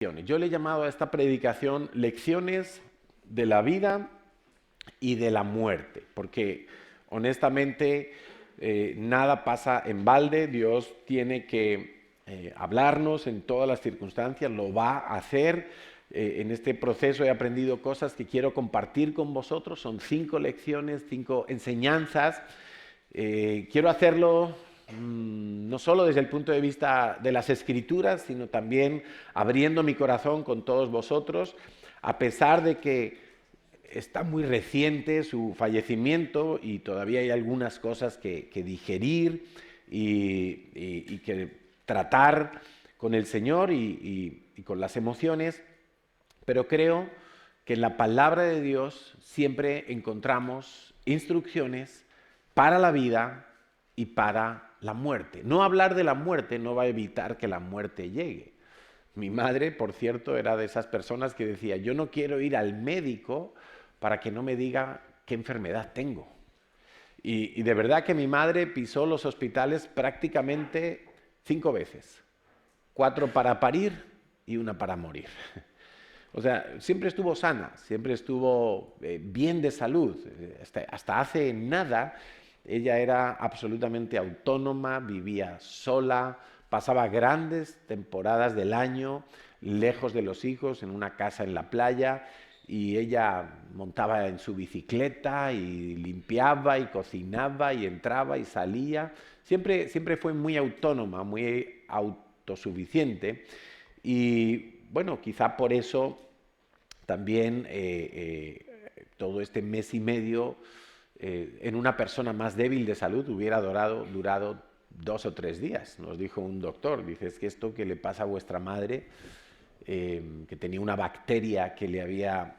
Yo le he llamado a esta predicación Lecciones de la vida y de la muerte, porque honestamente nada pasa en balde. Dios tiene que hablarnos en todas las circunstancias, lo va a hacer. En este proceso he aprendido cosas que quiero compartir con vosotros. Son 5 lecciones, 5 enseñanzas. Quiero hacerlo no solo desde el punto de vista de las Escrituras, sino también abriendo mi corazón con todos vosotros, a pesar de que está muy reciente su fallecimiento y todavía hay algunas cosas que digerir y que tratar con el Señor y con las emociones, pero creo que en la palabra de Dios siempre encontramos instrucciones para la vida y para la muerte. No hablar de la muerte no va a evitar que la muerte llegue. Mi madre, por cierto, era de esas personas que decía: yo no quiero ir al médico para que no me diga qué enfermedad tengo. Y de verdad que mi madre pisó los hospitales prácticamente 5 veces. 4 para parir y 1 para morir. O sea, siempre estuvo sana, siempre estuvo bien de salud. Hasta hace nada ella era absolutamente autónoma, vivía sola, pasaba grandes temporadas del año lejos de los hijos, en una casa en la playa, y ella montaba en su bicicleta y limpiaba y cocinaba y entraba y salía. Siempre fue muy autónoma, muy autosuficiente, y bueno, quizá por eso también todo este mes y medio en una persona más débil de salud hubiera durado 2 o 3 días. Nos dijo un doctor, dice: es que esto que le pasa a vuestra madre, que tenía una bacteria que le había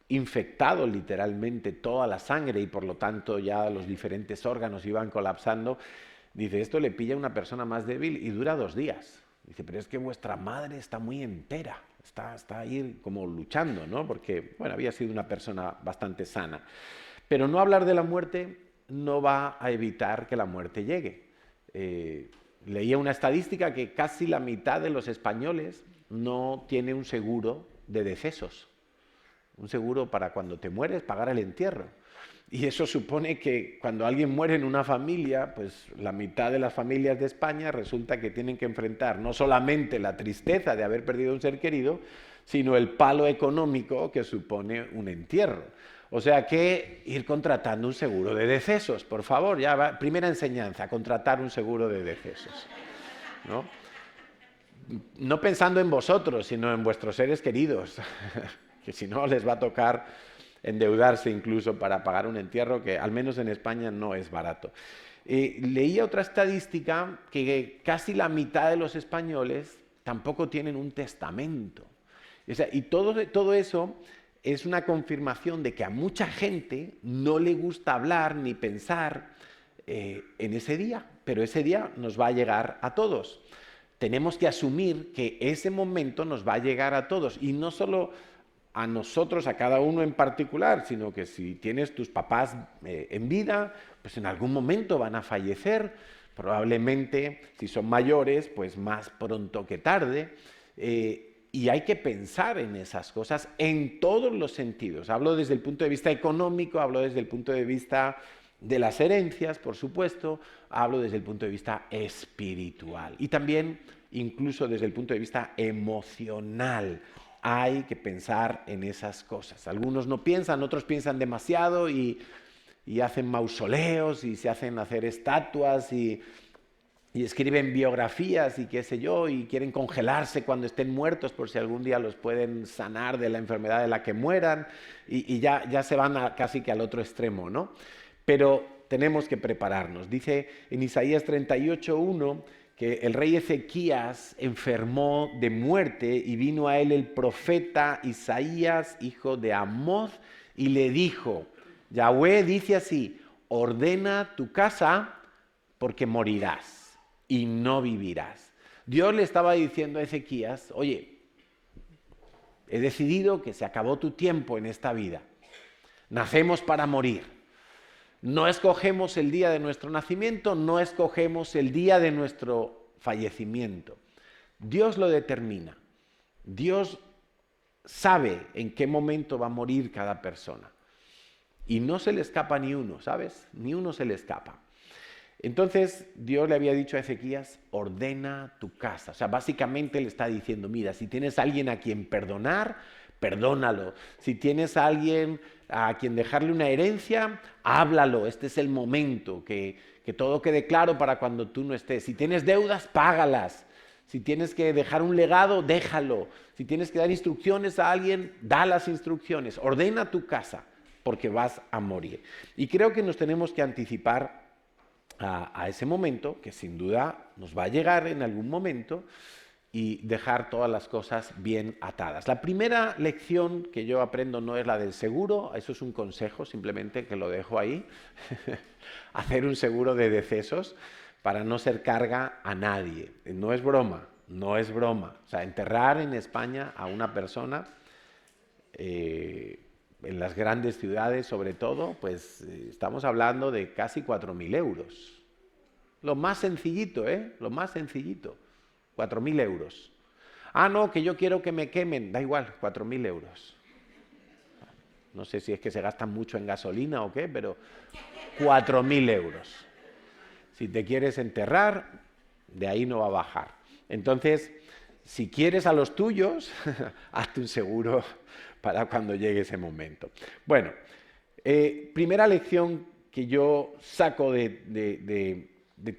infectado literalmente toda la sangre y por lo tanto ya los diferentes órganos iban colapsando, dice: esto le pilla a una persona más débil y dura 2 días. Dice: pero es que vuestra madre está muy entera, está ahí como luchando, ¿no? Porque, bueno, había sido una persona bastante sana. Pero no hablar de la muerte no va a evitar que la muerte llegue. Leía una estadística que casi la mitad de los españoles no tiene un seguro de decesos. Un seguro para cuando te mueres, pagar el entierro. Y eso supone que cuando alguien muere en una familia, pues la mitad de las familias de España resulta que tienen que enfrentar no solamente la tristeza de haber perdido un ser querido, sino el palo económico que supone un entierro. O sea que ir contratando un seguro de decesos, por favor, ya va, primera enseñanza, contratar un seguro de decesos, ¿no? No pensando en vosotros, sino en vuestros seres queridos, que si no les va a tocar endeudarse incluso para pagar un entierro que al menos en España no es barato. Leía otra estadística que casi la mitad de los españoles tampoco tienen un testamento. O sea, y todo eso es una confirmación de que a mucha gente no le gusta hablar ni pensar en ese día, pero ese día nos va a llegar a todos. Tenemos que asumir que ese momento nos va a llegar a todos, y no solo a nosotros, a cada uno en particular, sino que si tienes tus papás en vida, pues en algún momento van a fallecer, probablemente si son mayores, pues más pronto que tarde, y hay que pensar en esas cosas en todos los sentidos. Hablo desde el punto de vista económico, hablo desde el punto de vista de las herencias, por supuesto, hablo desde el punto de vista espiritual y también incluso desde el punto de vista emocional. Hay que pensar en esas cosas. Algunos no piensan, otros piensan demasiado y hacen mausoleos y se hacen hacer estatuas y escriben biografías y qué sé yo, y quieren congelarse cuando estén muertos por si algún día los pueden sanar de la enfermedad de la que mueran, y ya se van casi que al otro extremo, ¿no? Pero tenemos que prepararnos. Dice en Isaías 38:1 que el rey Ezequías enfermó de muerte y vino a él el profeta Isaías, hijo de Amoz, y le dijo: Yahweh dice así: ordena tu casa porque morirás y no vivirás. Dios le estaba diciendo a Ezequías: oye, he decidido que se acabó tu tiempo en esta vida. Nacemos para morir. No escogemos el día de nuestro nacimiento, no escogemos el día de nuestro fallecimiento. Dios lo determina. Dios sabe en qué momento va a morir cada persona. Y no se le escapa ni uno, ¿sabes? Ni uno se le escapa. Entonces Dios le había dicho a Ezequías, ordena tu casa. O sea, básicamente le está diciendo, mira, si tienes a alguien a quien perdonar, perdónalo. Si tienes a alguien a quien dejarle una herencia, háblalo. Este es el momento, que todo quede claro para cuando tú no estés. Si tienes deudas, págalas. Si tienes que dejar un legado, déjalo. Si tienes que dar instrucciones a alguien, da las instrucciones. Ordena tu casa, porque vas a morir. Y creo que nos tenemos que anticipar a ese momento, que sin duda nos va a llegar en algún momento, y dejar todas las cosas bien atadas. La primera lección que yo aprendo no es la del seguro, eso es un consejo simplemente que lo dejo ahí, hacer un seguro de decesos para no ser carga a nadie. No es broma, no es broma. O sea, enterrar en España a una persona, en las grandes ciudades sobre todo, pues estamos hablando de casi 4.000 euros. Lo más sencillito, lo más sencillito. 4.000 euros. Ah, no, que yo quiero que me quemen. Da igual, 4.000 euros. No sé si es que se gastan mucho en gasolina o qué, pero 4.000 euros. Si te quieres enterrar, de ahí no va a bajar. Entonces, si quieres a los tuyos, hazte un seguro para cuando llegue ese momento. Bueno, primera lección que yo saco de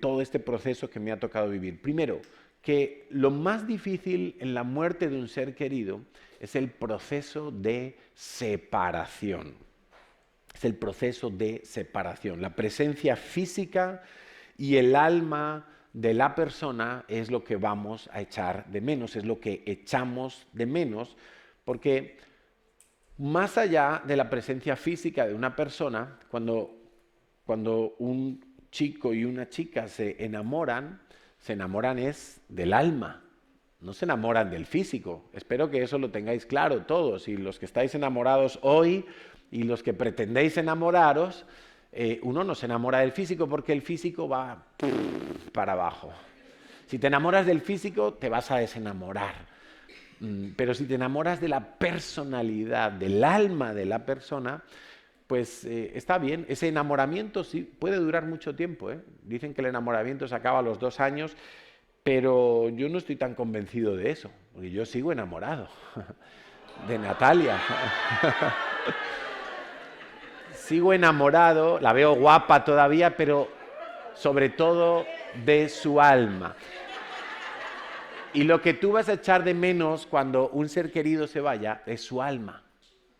todo este proceso que me ha tocado vivir. Primero, que lo más difícil en la muerte de un ser querido es el proceso de separación. Es el proceso de separación. La presencia física y el alma de la persona es lo que vamos a echar de menos, es lo que echamos de menos, porque más allá de la presencia física de una persona, cuando un chico y una chica se enamoran es del alma, no se enamoran del físico. Espero que eso lo tengáis claro todos, y los que estáis enamorados hoy y los que pretendéis enamoraros, uno no se enamora del físico porque el físico va para abajo. Si te enamoras del físico, te vas a desenamorar. Pero si te enamoras de la personalidad, del alma de la persona, pues está bien. Ese enamoramiento sí puede durar mucho tiempo. Dicen que el enamoramiento se acaba a los 2 años, pero yo no estoy tan convencido de eso, porque yo sigo enamorado de Natalia. Sigo enamorado, la veo guapa todavía, pero sobre todo de su alma. Y lo que tú vas a echar de menos cuando un ser querido se vaya es su alma,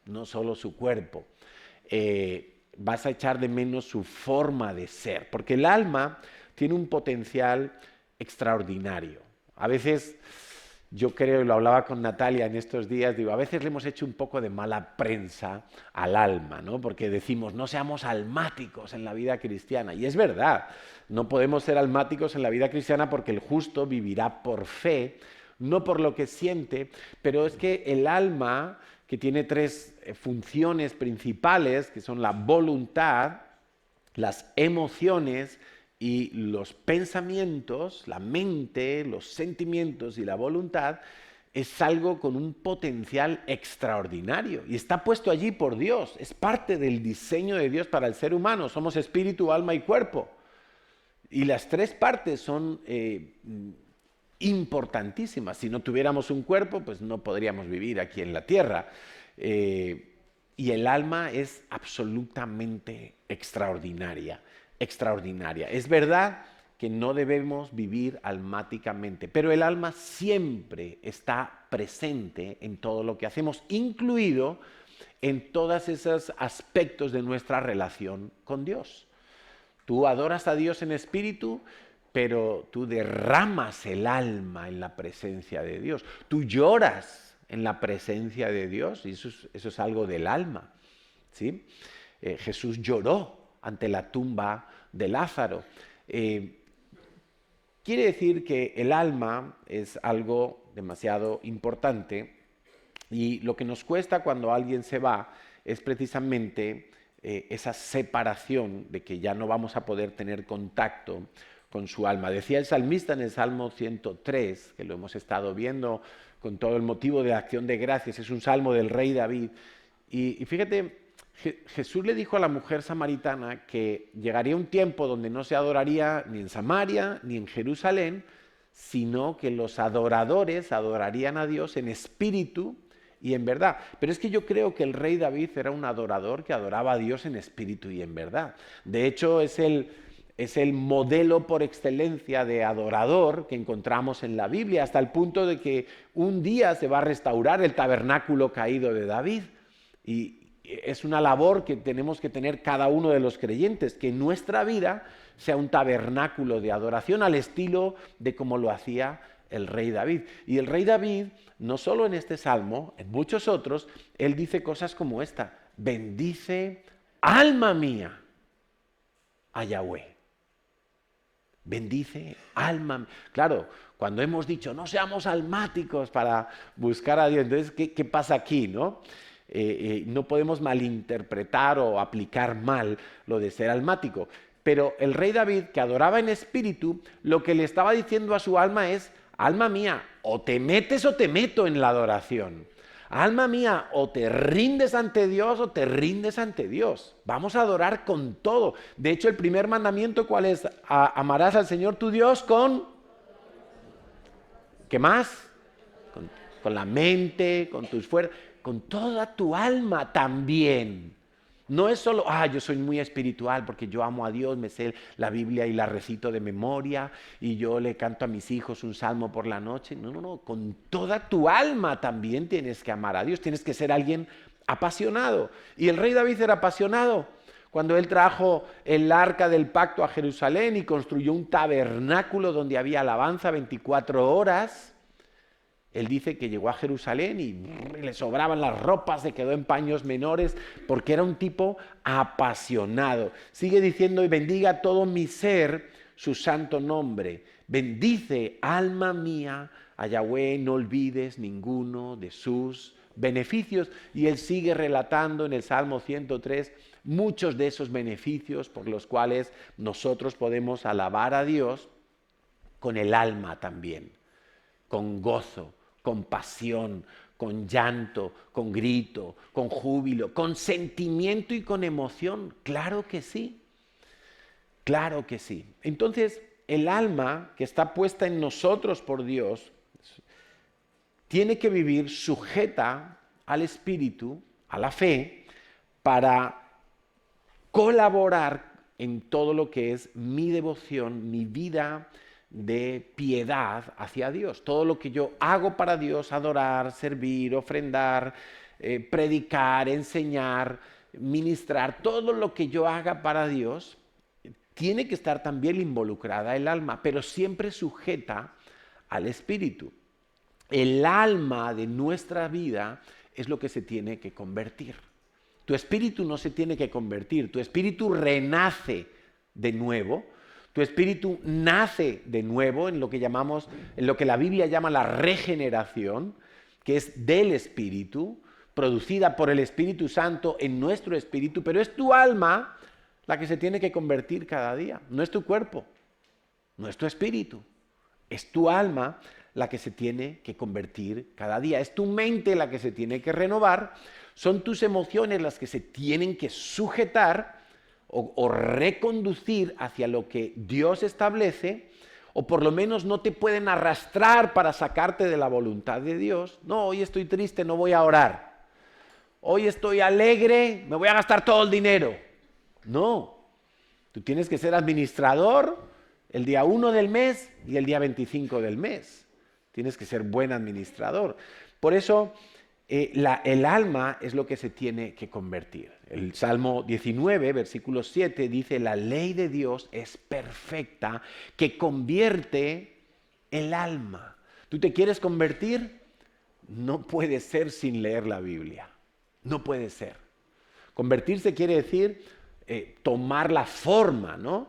no solo su cuerpo. Vas a echar de menos su forma de ser, porque el alma tiene un potencial extraordinario. A veces, yo creo, y lo hablaba con Natalia en estos días, digo, a veces le hemos hecho un poco de mala prensa al alma, ¿no? Porque decimos, no seamos almáticos en la vida cristiana. Y es verdad, no podemos ser almáticos en la vida cristiana porque el justo vivirá por fe, no por lo que siente, pero es que el alma, que tiene 3 funciones principales, que son la voluntad, las emociones y los pensamientos, la mente, los sentimientos y la voluntad, es algo con un potencial extraordinario y está puesto allí por Dios, es parte del diseño de Dios para el ser humano. Somos espíritu, alma y cuerpo, y las 3 partes son importantísimas. Si no tuviéramos un cuerpo, pues no podríamos vivir aquí en la tierra. Y el alma es absolutamente extraordinaria, extraordinaria. Es verdad que no debemos vivir almáticamente, pero el alma siempre está presente en todo lo que hacemos, incluido en todos esos aspectos de nuestra relación con Dios. Tú adoras a Dios en espíritu, pero tú derramas el alma en la presencia de Dios. Tú lloras en la presencia de Dios, y eso es algo del alma, ¿sí? Jesús lloró ante la tumba de Lázaro. Quiere decir que el alma es algo demasiado importante, y lo que nos cuesta cuando alguien se va es precisamente esa separación de que ya no vamos a poder tener contacto con su alma. Decía el salmista en el Salmo 103, que lo hemos estado viendo con todo el motivo de la acción de gracias, es un salmo del rey David. Y fíjate, Jesús le dijo a la mujer samaritana que llegaría un tiempo donde no se adoraría ni en Samaria ni en Jerusalén, sino que los adoradores adorarían a Dios en espíritu y en verdad. Pero es que yo creo que el rey David era un adorador que adoraba a Dios en espíritu y en verdad. De hecho, es el modelo por excelencia de adorador que encontramos en la Biblia, hasta el punto de que un día se va a restaurar el tabernáculo caído de David. Y es una labor que tenemos que tener cada uno de los creyentes, que nuestra vida sea un tabernáculo de adoración al estilo de como lo hacía el rey David. Y el rey David, no solo en este salmo, en muchos otros, él dice cosas como esta: bendice, alma mía, a Yahweh. Bendice, alma mía. Claro, cuando hemos dicho no seamos almáticos para buscar a Dios, entonces, ¿qué pasa aquí, no? No podemos malinterpretar o aplicar mal lo de ser almático. Pero el rey David, que adoraba en espíritu, lo que le estaba diciendo a su alma es: alma mía, o te metes o te meto en la adoración. Alma mía, o te rindes ante Dios o te rindes ante Dios. Vamos a adorar con todo. De hecho, el primer mandamiento, ¿cuál es? Amarás al Señor tu Dios con... ¿Qué más? Con la mente, con tus fuerzas, con toda tu alma también. No es solo, yo soy muy espiritual porque yo amo a Dios, me sé la Biblia y la recito de memoria y yo le canto a mis hijos un salmo por la noche. No, con toda tu alma también tienes que amar a Dios, tienes que ser alguien apasionado. Y el rey David era apasionado. Cuando él trajo el arca del pacto a Jerusalén y construyó un tabernáculo donde había alabanza 24 horas, él dice que llegó a Jerusalén y le sobraban las ropas, se quedó en paños menores, porque era un tipo apasionado. Sigue diciendo: y bendiga todo mi ser su santo nombre. Bendice, alma mía, a Yahweh, no olvides ninguno de sus beneficios. Y él sigue relatando en el Salmo 103 muchos de esos beneficios por los cuales nosotros podemos alabar a Dios con el alma también, con gozo, con pasión, con llanto, con grito, con júbilo, con sentimiento y con emoción. Claro que sí, claro que sí. Entonces, el alma que está puesta en nosotros por Dios tiene que vivir sujeta al Espíritu, a la fe, para colaborar en todo lo que es mi devoción, mi vida de piedad hacia Dios. Todo lo que yo hago para Dios: adorar, servir, ofrendar, predicar, enseñar, ministrar, todo lo que yo haga para Dios, tiene que estar también involucrada el alma, pero siempre sujeta al Espíritu. El alma de nuestra vida es lo que se tiene que convertir. Tu espíritu no se tiene que convertir, tu espíritu renace de nuevo. Tu espíritu nace de nuevo en lo que la Biblia llama la regeneración, que es del espíritu, producida por el Espíritu Santo en nuestro espíritu, pero es tu alma la que se tiene que convertir cada día. No es tu cuerpo, no es tu espíritu, es tu alma la que se tiene que convertir cada día. Es tu mente la que se tiene que renovar, son tus emociones las que se tienen que sujetar o reconducir hacia lo que Dios establece, o por lo menos no te pueden arrastrar para sacarte de la voluntad de Dios. No, hoy estoy triste, no voy a orar. Hoy estoy alegre, me voy a gastar todo el dinero. No, tú tienes que ser administrador el día 1 del mes y el día 25 del mes. Tienes que ser buen administrador. Por eso el alma es lo que se tiene que convertir. El Salmo 19, versículo 7 dice: la ley de Dios es perfecta, que convierte el alma. ¿Tú te quieres convertir? No puede ser sin leer la Biblia. No puede ser. Convertirse quiere decir tomar la forma, ¿no?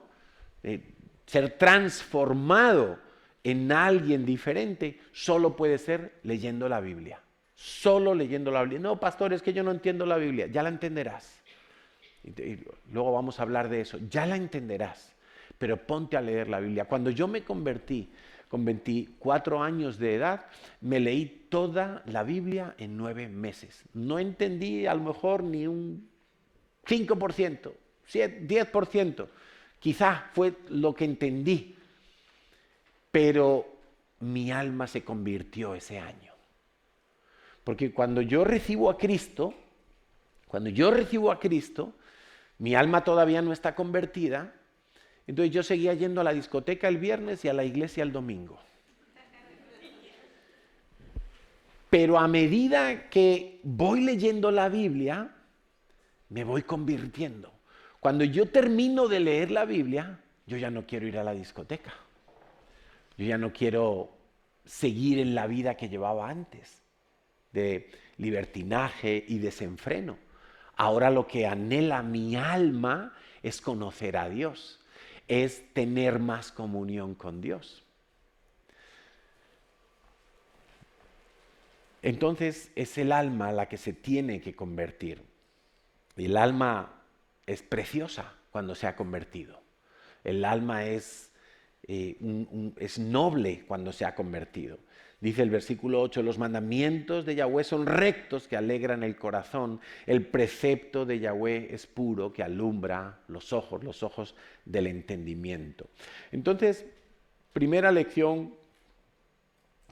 Ser transformado en alguien diferente. Solo puede ser leyendo la Biblia. Solo leyendo la Biblia. No, pastor, es que yo no entiendo la Biblia. Ya la entenderás. Y luego vamos a hablar de eso. Ya la entenderás. pero ponte a leer la Biblia. Cuando yo me convertí con 24 años de edad, me leí toda la Biblia en 9 meses. No entendí a lo mejor ni un 5%, 10%, quizá fue lo que entendí, pero mi alma se convirtió ese año. Porque cuando yo recibo a Cristo, mi alma todavía no está convertida, entonces yo seguía yendo a la discoteca el viernes y a la iglesia el domingo. Pero a medida que voy leyendo la Biblia, me voy convirtiendo. Cuando yo termino de leer la Biblia, yo ya no quiero ir a la discoteca. Yo ya no quiero seguir en la vida que llevaba antes, de libertinaje y desenfreno. Ahora lo que anhela mi alma es conocer a Dios, es tener más comunión con Dios. Entonces es el alma la que se tiene que convertir. El alma es preciosa cuando se ha convertido. El alma es noble cuando se ha convertido. Dice el versículo 8, los mandamientos de Yahweh son rectos que alegran el corazón. El precepto de Yahweh es puro que alumbra los ojos del entendimiento. Entonces, primera lección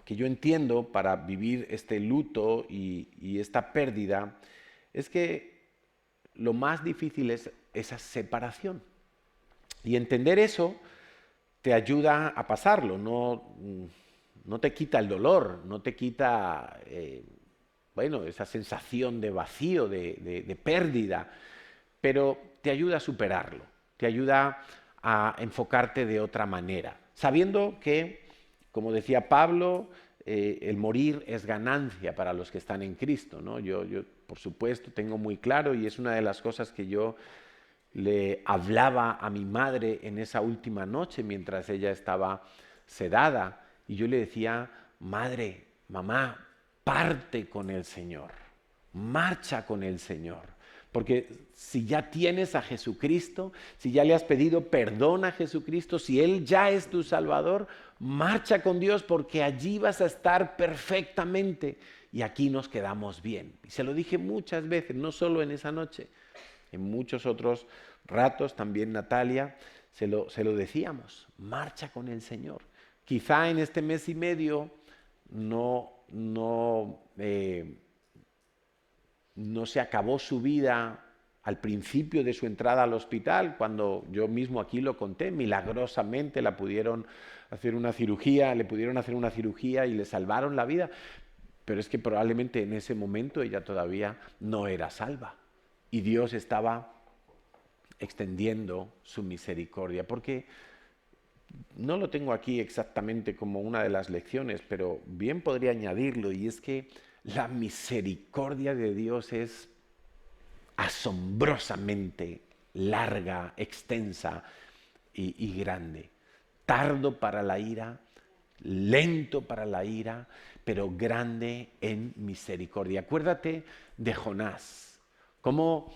que yo entiendo para vivir este luto y esta pérdida es que lo más difícil es esa separación. Y entender eso te ayuda a pasarlo, no te quita el dolor, no te quita esa sensación de vacío, de pérdida, pero te ayuda a superarlo, te ayuda a enfocarte de otra manera, sabiendo que, como decía Pablo, el morir es ganancia para los que están en Cristo, ¿no? Yo, por supuesto, tengo muy claro, y es una de las cosas que yo le hablaba a mi madre en esa última noche mientras ella estaba sedada, y yo le decía, madre, mamá, parte con el Señor, marcha con el Señor, porque si ya tienes a Jesucristo, si ya le has pedido perdón a Jesucristo, si Él ya es tu Salvador, marcha con Dios porque allí vas a estar perfectamente y aquí nos quedamos bien. Y se lo dije muchas veces, no solo en esa noche, en muchos otros ratos, también Natalia, se lo decíamos, marcha con el Señor. Quizá en este mes y medio no se acabó su vida al principio de su entrada al hospital, cuando yo mismo aquí lo conté, milagrosamente le pudieron hacer una cirugía y le salvaron la vida, pero es que probablemente en ese momento ella todavía no era salva y Dios estaba extendiendo su misericordia, porque no lo tengo aquí exactamente como una de las lecciones, pero bien podría añadirlo, y es que la misericordia de Dios es asombrosamente larga, extensa y grande. Tardo para la ira, lento para la ira, pero grande en misericordia. Acuérdate de Jonás, cómo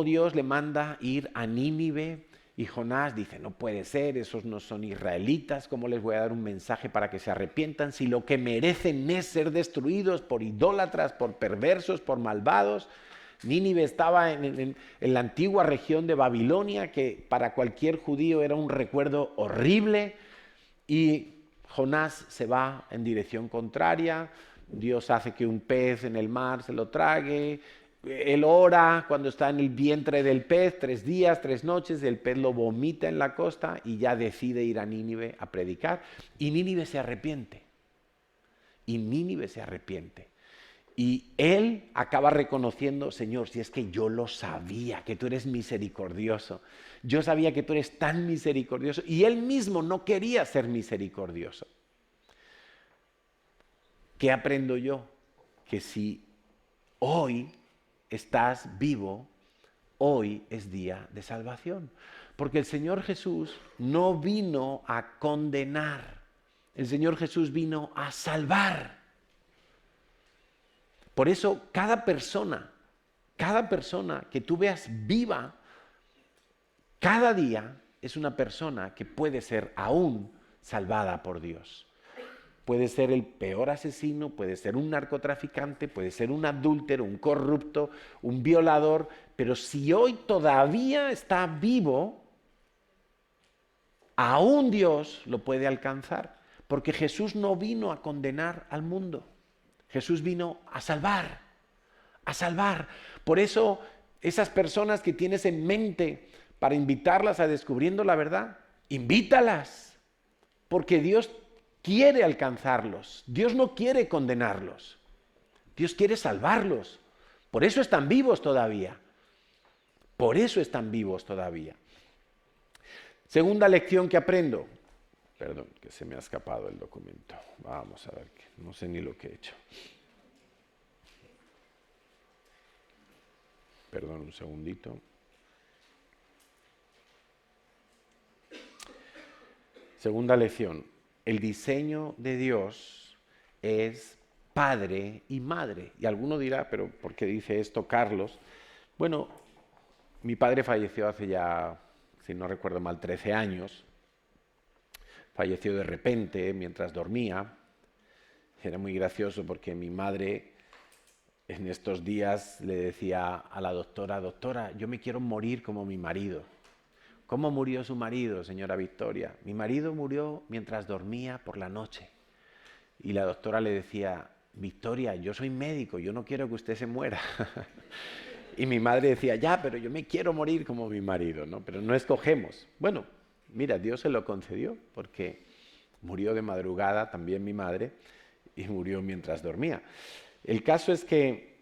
Dios le manda ir a Nínive y Jonás dice, no puede ser, esos no son israelitas, ¿cómo les voy a dar un mensaje para que se arrepientan si lo que merecen es ser destruidos por idólatras, por perversos, por malvados? Nínive estaba en la antigua región de Babilonia, que para cualquier judío era un recuerdo horrible, y Jonás se va en dirección contraria. Dios hace que un pez en el mar se lo trague. Él ora cuando está en el vientre del pez, 3 días, 3 noches, el pez lo vomita en la costa y ya decide ir a Nínive a predicar. Y Nínive se arrepiente. Y él acaba reconociendo, Señor, si es que yo lo sabía, que tú eres misericordioso. Yo sabía que tú eres tan misericordioso. Y él mismo no quería ser misericordioso. ¿Qué aprendo yo? Que si hoy estás vivo, hoy es día de salvación. Porque el Señor Jesús no vino a condenar. El Señor Jesús vino a salvar. Por eso cada persona que tú veas viva, cada día es una persona que puede ser aún salvada por Dios. Puede ser el peor asesino, puede ser un narcotraficante, puede ser un adúltero, un corrupto, un violador, pero si hoy todavía está vivo, aún Dios lo puede alcanzar, porque Jesús no vino a condenar al mundo, Jesús vino a salvar, a salvar. Por eso esas personas que tienes en mente para invitarlas a Descubriendo la Verdad, invítalas, porque Dios quiere alcanzarlos, Dios no quiere condenarlos, Dios quiere salvarlos. Por eso están vivos todavía, por eso están vivos todavía. Segunda lección que aprendo. Perdón, que se me ha escapado el documento. Vamos a ver, no sé ni lo que he hecho. Perdón, un segundito. Segunda lección. El diseño de Dios es padre y madre. Y alguno dirá, pero ¿por qué dice esto Carlos? Bueno, mi padre falleció hace ya, si no recuerdo mal, 13 años. Falleció de repente mientras dormía. Era muy gracioso porque mi madre en estos días le decía a la doctora, doctora, yo me quiero morir como mi marido. ¿Cómo murió su marido, señora Victoria? Mi marido murió mientras dormía por la noche. Y la doctora le decía, Victoria, yo soy médico, yo no quiero que usted se muera. Y mi madre decía, ya, pero yo me quiero morir como mi marido, ¿no? Pero no escogemos. Bueno, mira, Dios se lo concedió porque murió de madrugada también mi madre y murió mientras dormía. El caso es que,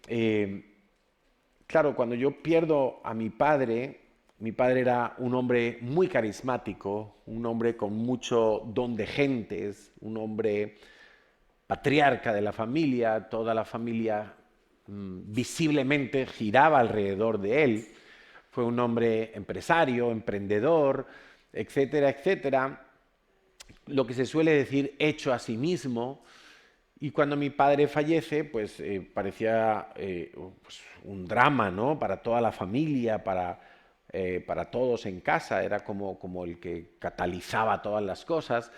claro, cuando yo pierdo a mi padre era un hombre muy carismático, un hombre con mucho don de gentes, un hombre patriarca de la familia, toda la familia visiblemente giraba alrededor de él. Fue un hombre empresario, emprendedor, etcétera, etcétera. Lo que se suele decir hecho a sí mismo. Y cuando mi padre fallece, pues parecía pues, un drama, ¿no? Para toda la familia, para todos en casa, era como el que catalizaba todas las cosas.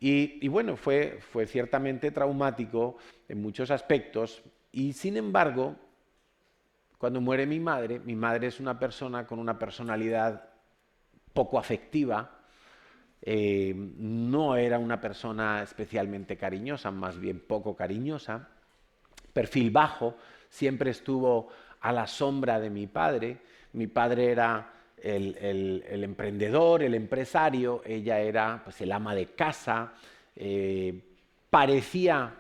Y bueno, fue ciertamente traumático en muchos aspectos. Y sin embargo, cuando muere mi madre es una persona con una personalidad poco afectiva. No era una persona especialmente cariñosa, más bien poco cariñosa, perfil bajo, siempre estuvo a la sombra de mi padre. Mi padre era el emprendedor, el empresario, ella era pues, el ama de casa. Parecía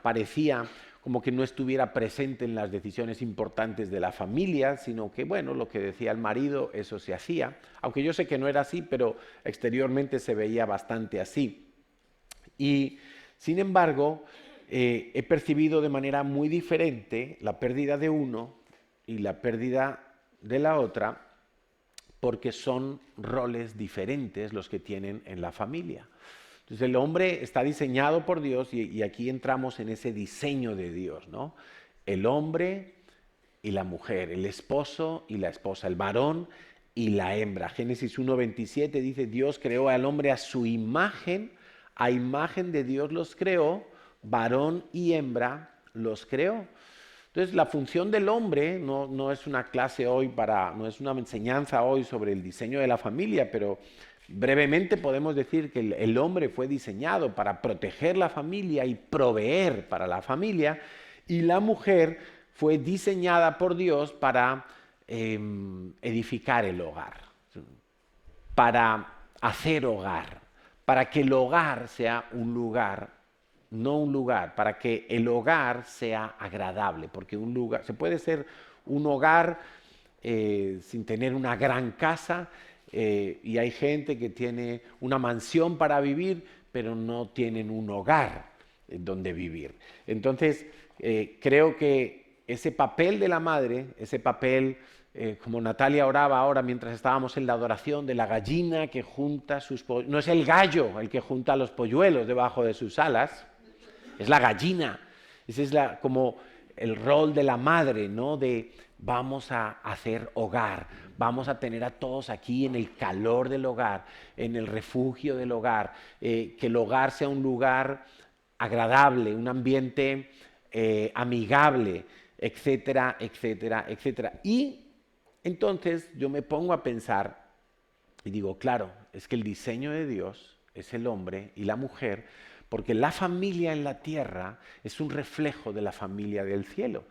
como que no estuviera presente en las decisiones importantes de la familia, sino que, bueno, lo que decía el marido, eso se hacía. Aunque yo sé que no era así, pero exteriormente se veía bastante así. Y, sin embargo, he percibido de manera muy diferente la pérdida de uno y la pérdida de la otra, porque son roles diferentes los que tienen en la familia. Entonces el hombre está diseñado por Dios y aquí entramos en ese diseño de Dios, ¿no? El hombre y la mujer, el esposo y la esposa, el varón y la hembra. Génesis 1:27 dice, Dios creó al hombre a su imagen, a imagen de Dios los creó, varón y hembra los creó. Entonces la función del hombre no es una clase hoy no es una enseñanza hoy sobre el diseño de la familia, pero brevemente podemos decir que el hombre fue diseñado para proteger la familia y proveer para la familia, y la mujer fue diseñada por Dios para edificar el hogar, para hacer hogar, para que el hogar sea un lugar, no un lugar, para que el hogar sea agradable, porque un lugar, se puede ser un hogar sin tener una gran casa, y hay gente que tiene una mansión para vivir, pero no tienen un hogar donde vivir. Entonces, creo que ese papel de la madre, ese papel, como Natalia oraba ahora mientras estábamos en la adoración, de la gallina que junta sus polluelos, no es el gallo el que junta los polluelos debajo de sus alas, es la gallina. Esa es como el rol de la madre, ¿no? De vamos a hacer hogar, vamos a tener a todos aquí en el calor del hogar, en el refugio del hogar, que el hogar sea un lugar agradable, un ambiente amigable, etcétera, etcétera, etcétera. Y entonces yo me pongo a pensar y digo, claro, es que el diseño de Dios es el hombre y la mujer, porque la familia en la tierra es un reflejo de la familia del cielo.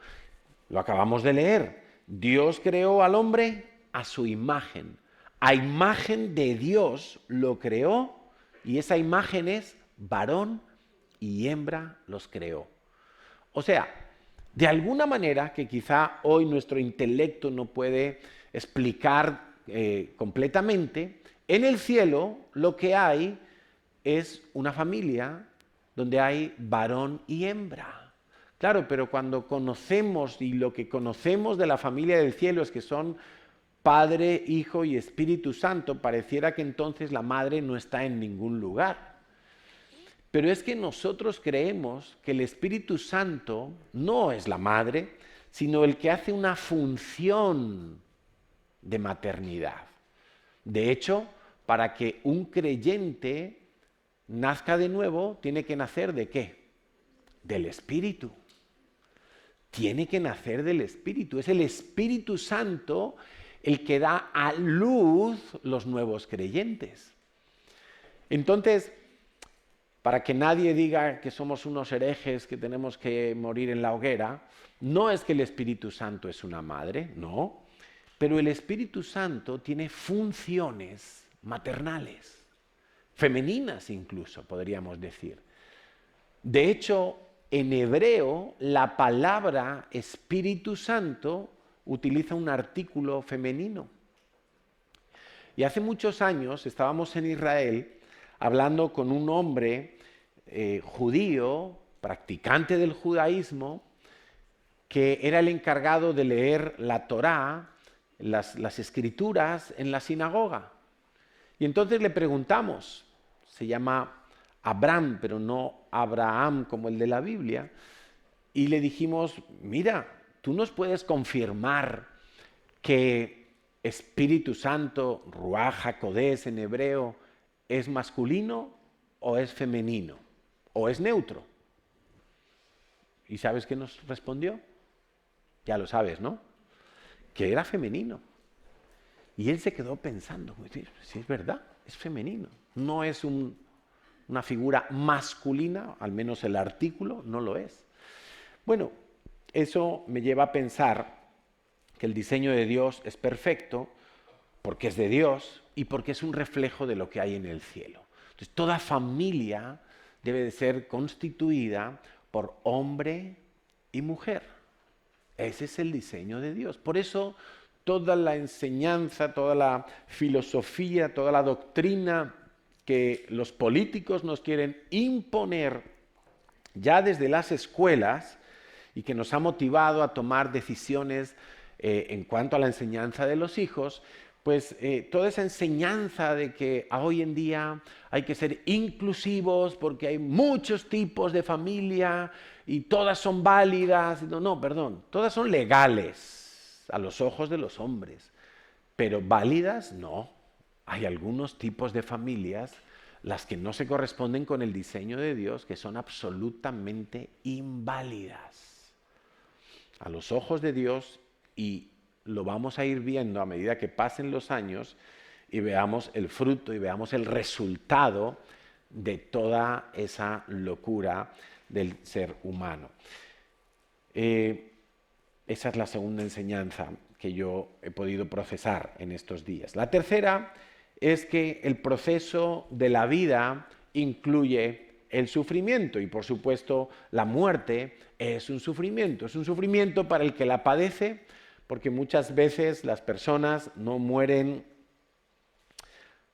Lo acabamos de leer. Dios creó al hombre a su imagen. A imagen de Dios lo creó y esa imagen es varón y hembra los creó. O sea, de alguna manera que quizá hoy nuestro intelecto no puede explicar completamente, en el cielo lo que hay es una familia donde hay varón y hembra. Claro, pero cuando conocemos y lo que conocemos de la familia del cielo es que son Padre, Hijo y Espíritu Santo, pareciera que entonces la madre no está en ningún lugar. Pero es que nosotros creemos que el Espíritu Santo no es la madre, sino el que hace una función de maternidad. De hecho, para que un creyente nazca de nuevo, tiene que nacer ¿de qué? Del Espíritu. Tiene que nacer del Espíritu. Es el Espíritu Santo el que da a luz los nuevos creyentes. Entonces, para que nadie diga que somos unos herejes, que tenemos que morir en la hoguera, no es que el Espíritu Santo es una madre, no, pero el Espíritu Santo tiene funciones maternales, femeninas incluso, podríamos decir. De hecho, en hebreo, la palabra Espíritu Santo utiliza un artículo femenino. Y hace muchos años estábamos en Israel hablando con un hombre judío, practicante del judaísmo, que era el encargado de leer la Torá, las escrituras en la sinagoga. Y entonces le preguntamos, se llama Abraham, pero no Abraham como el de la Biblia, y le dijimos, mira, tú nos puedes confirmar que Espíritu Santo, Ruach HaKodesh en hebreo, ¿es masculino o es femenino? ¿O es neutro? ¿Y sabes qué nos respondió? Ya lo sabes, ¿no? Que era femenino. Y él se quedó pensando, si es verdad, es femenino. No es una figura masculina, al menos el artículo no lo es. Bueno, eso me lleva a pensar que el diseño de Dios es perfecto porque es de Dios y porque es un reflejo de lo que hay en el cielo. Entonces, toda familia debe de ser constituida por hombre y mujer. Ese es el diseño de Dios. Por eso, toda la enseñanza, toda la filosofía, toda la doctrina que los políticos nos quieren imponer ya desde las escuelas y que nos ha motivado a tomar decisiones en cuanto a la enseñanza de los hijos, pues toda esa enseñanza de que hoy en día hay que ser inclusivos porque hay muchos tipos de familia y todas son válidas. No, perdón, todas son legales a los ojos de los hombres, pero válidas no. Hay algunos tipos de familias, las que no se corresponden con el diseño de Dios, que son absolutamente inválidas a los ojos de Dios, y lo vamos a ir viendo a medida que pasen los años y veamos el fruto y veamos el resultado de toda esa locura del ser humano. Esa es la segunda enseñanza que yo he podido procesar en estos días. La tercera es que el proceso de la vida incluye el sufrimiento y, por supuesto, la muerte es un sufrimiento para el que la padece, porque muchas veces las personas no mueren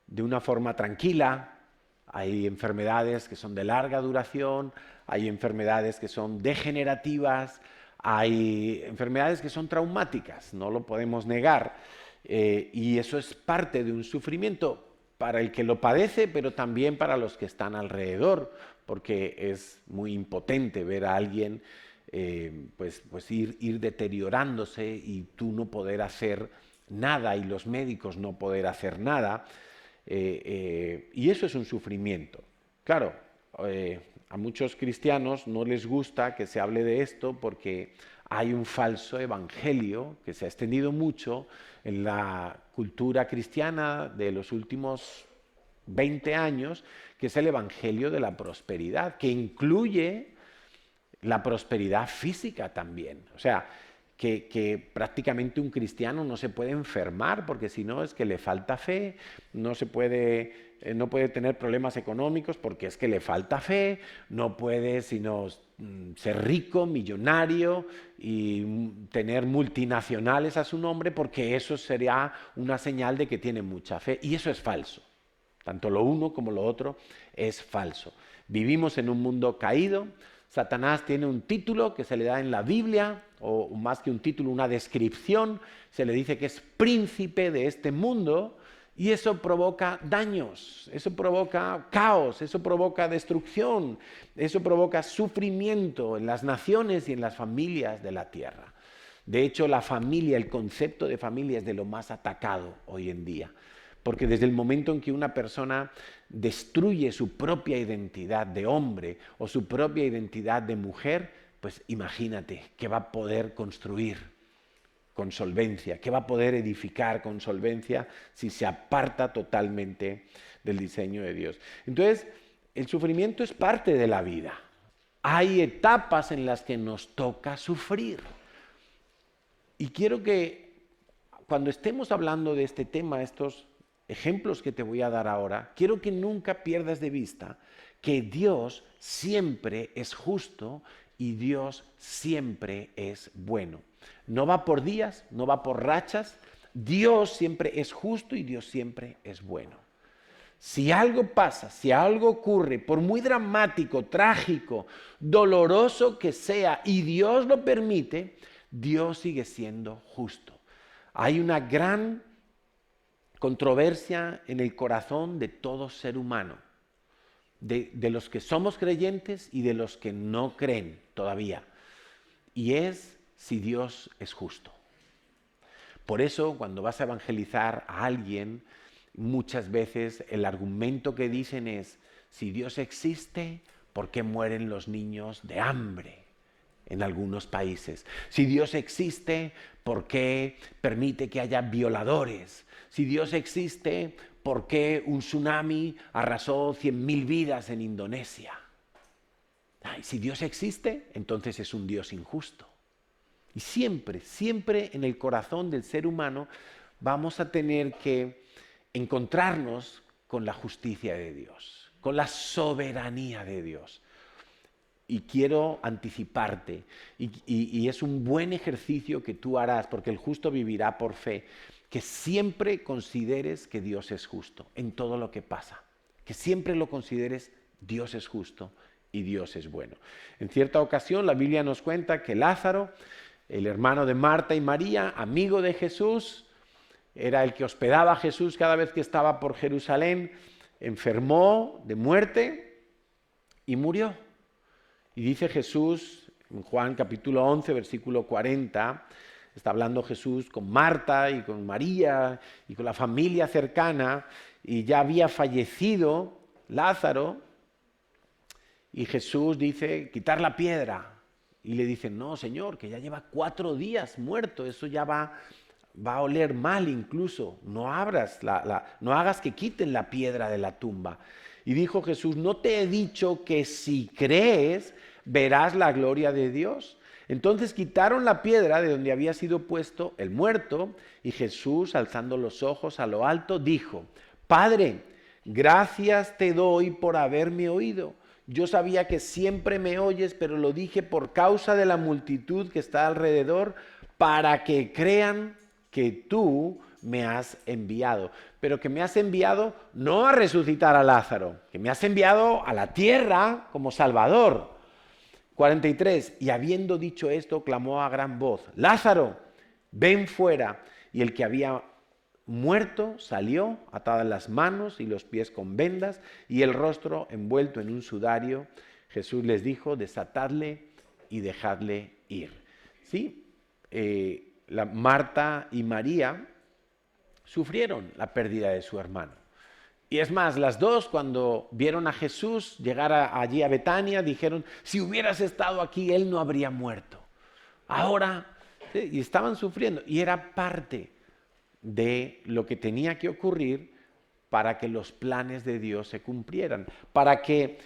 de una forma tranquila. Hay enfermedades que son de larga duración, hay enfermedades que son degenerativas, hay enfermedades que son traumáticas, no lo podemos negar, y eso es parte de un sufrimiento para el que lo padece, pero también para los que están alrededor, porque es muy impotente ver a alguien pues ir deteriorándose y tú no poder hacer nada y los médicos no poder hacer nada. Y eso es un sufrimiento. Claro, a muchos cristianos no les gusta que se hable de esto porque hay un falso evangelio que se ha extendido mucho en la cultura cristiana de los últimos 20 años, que es el evangelio de la prosperidad, que incluye la prosperidad física también. O sea, que prácticamente un cristiano no se puede enfermar porque si no es que le falta fe, no puede tener problemas económicos porque es que le falta fe, no puede sino ser rico, millonario y tener multinacionales a su nombre porque eso sería una señal de que tiene mucha fe. Y eso es falso. Tanto lo uno como lo otro es falso. Vivimos en un mundo caído. Satanás tiene un título que se le da en la Biblia, o más que un título, una descripción. Se le dice que es príncipe de este mundo y eso provoca daños, eso provoca caos, eso provoca destrucción, eso provoca sufrimiento en las naciones y en las familias de la tierra. De hecho, la familia, el concepto de familia es de lo más atacado hoy en día. Porque desde el momento en que una persona destruye su propia identidad de hombre o su propia identidad de mujer, pues imagínate qué va a poder construir con solvencia, qué va a poder edificar con solvencia si se aparta totalmente del diseño de Dios. Entonces, el sufrimiento es parte de la vida. Hay etapas en las que nos toca sufrir. Y quiero que cuando estemos hablando de este tema, estos ejemplos que te voy a dar ahora, quiero que nunca pierdas de vista que Dios siempre es justo y Dios siempre es bueno. No va por días, no va por rachas. Dios siempre es justo y Dios siempre es bueno. Si algo pasa, si algo ocurre, por muy dramático, trágico, doloroso que sea, y Dios lo permite, Dios sigue siendo justo. Hay una gran controversia en el corazón de todo ser humano, de los que somos creyentes y de los que no creen todavía, y es si Dios es justo. Por eso, cuando vas a evangelizar a alguien, muchas veces el argumento que dicen es: si Dios existe, ¿por qué mueren los niños de hambre en algunos países? Si Dios existe, ¿por qué permite que haya violadores? Si Dios existe, ¿por qué un tsunami arrasó 100.000 vidas en Indonesia? Ay, si Dios existe, entonces es un Dios injusto. Y siempre, siempre en el corazón del ser humano vamos a tener que encontrarnos con la justicia de Dios, con la soberanía de Dios. Y quiero anticiparte, y es un buen ejercicio que tú harás, porque el justo vivirá por fe, que siempre consideres que Dios es justo en todo lo que pasa, que siempre lo consideres: Dios es justo y Dios es bueno. En cierta ocasión la Biblia nos cuenta que Lázaro, el hermano de Marta y María, amigo de Jesús, era el que hospedaba a Jesús cada vez que estaba por Jerusalén, enfermó de muerte y murió. Y dice Jesús, en Juan capítulo 11, versículo 40, está hablando Jesús con Marta y con María y con la familia cercana, y ya había fallecido Lázaro, y Jesús dice: quitar la piedra. Y le dicen: no, Señor, que ya lleva 4 días muerto, eso ya va a oler mal incluso, no hagas que quiten la piedra de la tumba. Y dijo Jesús: ¿no te he dicho que si crees verás la gloria de Dios? Entonces quitaron la piedra de donde había sido puesto el muerto, y Jesús, alzando los ojos a lo alto, dijo: Padre, gracias te doy por haberme oído. Yo sabía que siempre me oyes, pero lo dije por causa de la multitud que está alrededor, para que crean que tú me has enviado. Pero que me has enviado no a resucitar a Lázaro, que me has enviado a la tierra como Salvador. 43. Y habiendo dicho esto, clamó a gran voz: Lázaro, ven fuera. Y el que había muerto salió, atadas las manos y los pies con vendas y el rostro envuelto en un sudario. Jesús les dijo: desatadle y dejadle ir. ¿Sí? Marta y María sufrieron la pérdida de su hermano. Y es más, las dos cuando vieron a Jesús llegar allí a Betania, dijeron, si hubieras estado aquí, él no habría muerto. Ahora, ¿sí? Y estaban sufriendo. Y era parte de lo que tenía que ocurrir para que los planes de Dios se cumplieran. Para que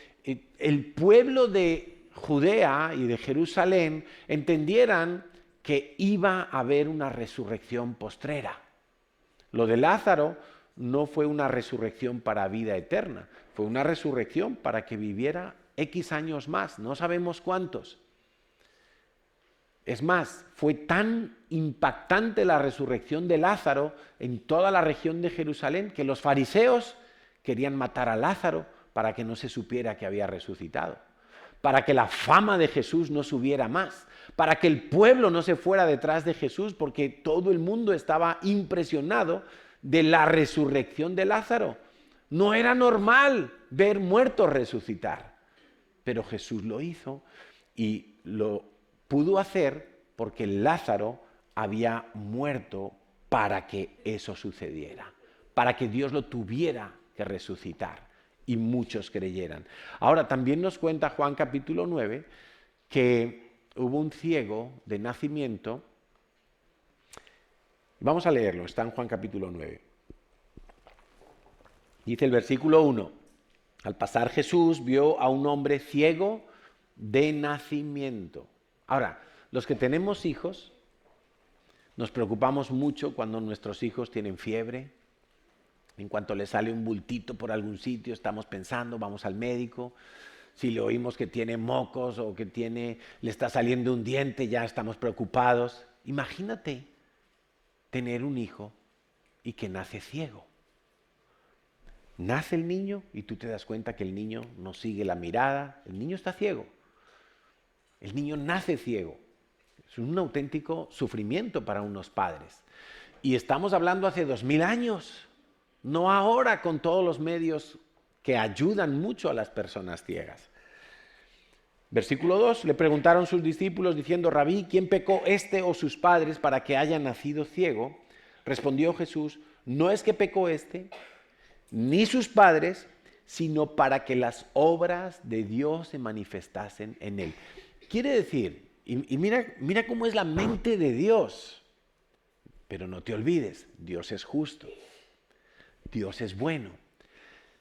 el pueblo de Judea y de Jerusalén entendieran que iba a haber una resurrección postrera. Lo de Lázaro no fue una resurrección para vida eterna, fue una resurrección para que viviera X años más, no sabemos cuántos. Es más, fue tan impactante la resurrección de Lázaro en toda la región de Jerusalén que los fariseos querían matar a Lázaro para que no se supiera que había resucitado, para que la fama de Jesús no subiera más, para que el pueblo no se fuera detrás de Jesús porque todo el mundo estaba impresionado de la resurrección de Lázaro. No era normal ver muertos resucitar, pero Jesús lo hizo y lo pudo hacer porque Lázaro había muerto para que eso sucediera, para que Dios lo tuviera que resucitar y muchos creyeran. Ahora también nos cuenta Juan capítulo 9 que hubo un ciego de nacimiento. Vamos a leerlo, está en Juan capítulo 9. Dice el versículo 1, al pasar Jesús vio a un hombre ciego de nacimiento. Ahora, los que tenemos hijos, nos preocupamos mucho cuando nuestros hijos tienen fiebre. En cuanto le sale un bultito por algún sitio, estamos pensando, vamos al médico. Si le oímos que tiene mocos o que le está saliendo un diente, ya estamos preocupados. Imagínate tener un hijo y que nace ciego. Nace el niño y tú te das cuenta que el niño no sigue la mirada, el niño está ciego. El niño nace ciego. Es un auténtico sufrimiento para unos padres. Y estamos hablando hace 2000 años, no ahora con todos los medios que ayudan mucho a las personas ciegas. Versículo 2, le preguntaron sus discípulos diciendo, Rabí, ¿quién pecó, este o sus padres, para que haya nacido ciego? Respondió Jesús, no es que pecó este, ni sus padres, sino para que las obras de Dios se manifestasen en él. Quiere decir, y mira cómo es la mente de Dios, pero no te olvides, Dios es justo, Dios es bueno,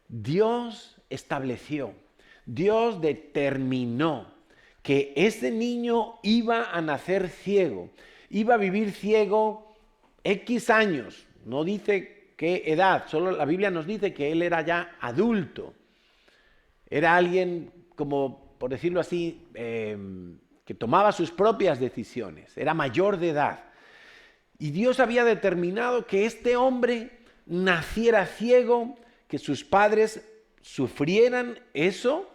Dios estableció, Dios determinó que ese niño iba a nacer ciego, iba a vivir ciego X años, no dice qué edad, solo la Biblia nos dice que él era ya adulto, era alguien como, por decirlo así, que tomaba sus propias decisiones, era mayor de edad. Y Dios había determinado que este hombre naciera ciego, que sus padres sufrieran eso,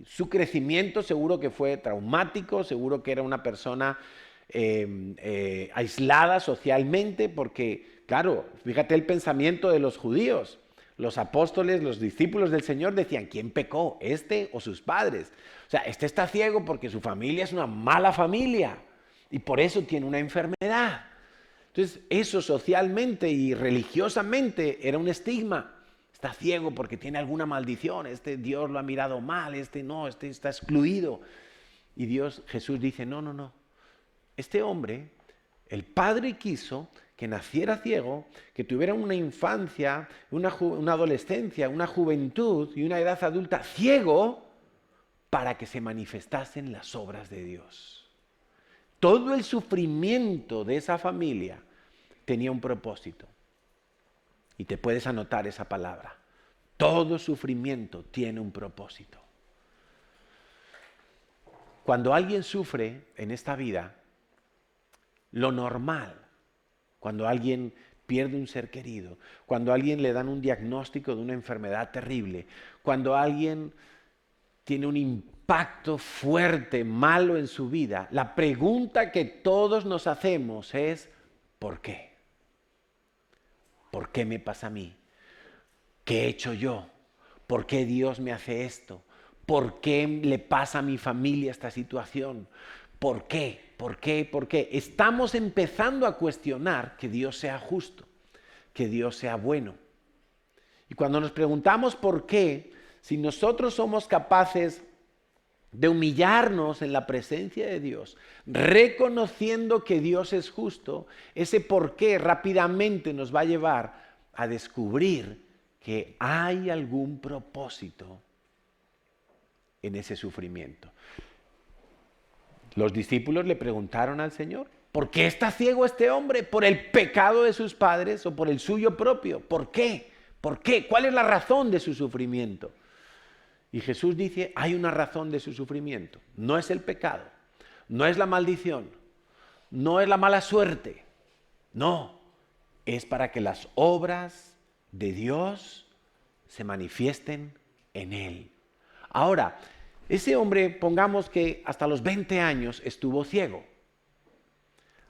su crecimiento seguro que fue traumático, seguro que era una persona aislada socialmente, porque, claro, fíjate el pensamiento de los judíos. Los apóstoles, los discípulos del Señor decían, ¿quién pecó? ¿Este o sus padres? O sea, este está ciego porque su familia es una mala familia y por eso tiene una enfermedad. Entonces, eso socialmente y religiosamente era un estigma. Está ciego porque tiene alguna maldición, este Dios lo ha mirado mal, este no, este está excluido. Y Jesús dice, no, este hombre, el Padre quiso que naciera ciego, que tuviera una infancia, una adolescencia, una juventud y una edad adulta ciego para que se manifestasen las obras de Dios. Todo el sufrimiento de esa familia tenía un propósito. Y te puedes anotar esa palabra. Todo sufrimiento tiene un propósito. Cuando alguien sufre en esta vida, lo normal, cuando alguien pierde un ser querido, cuando a alguien le dan un diagnóstico de una enfermedad terrible, cuando alguien tiene un impacto fuerte, malo en su vida, la pregunta que todos nos hacemos es, ¿por qué? ¿Por qué me pasa a mí? ¿Qué he hecho yo? ¿Por qué Dios me hace esto? ¿Por qué le pasa a mi familia esta situación? ¿Por qué? ¿Por qué? ¿Por qué? Estamos empezando a cuestionar que Dios sea justo, que Dios sea bueno. Y cuando nos preguntamos por qué, si nosotros somos capaces de humillarnos en la presencia de Dios, reconociendo que Dios es justo, ese por qué rápidamente nos va a llevar a descubrir que hay algún propósito en ese sufrimiento. Los discípulos le preguntaron al Señor, ¿por qué está ciego este hombre? ¿Por el pecado de sus padres o por el suyo propio? ¿Por qué? ¿Por qué? ¿Cuál es la razón de su sufrimiento? Y Jesús dice, hay una razón de su sufrimiento. No es el pecado, no es la maldición, no es la mala suerte. No, es para que las obras de Dios se manifiesten en él. Ahora, ese hombre, pongamos que hasta los 20 años estuvo ciego.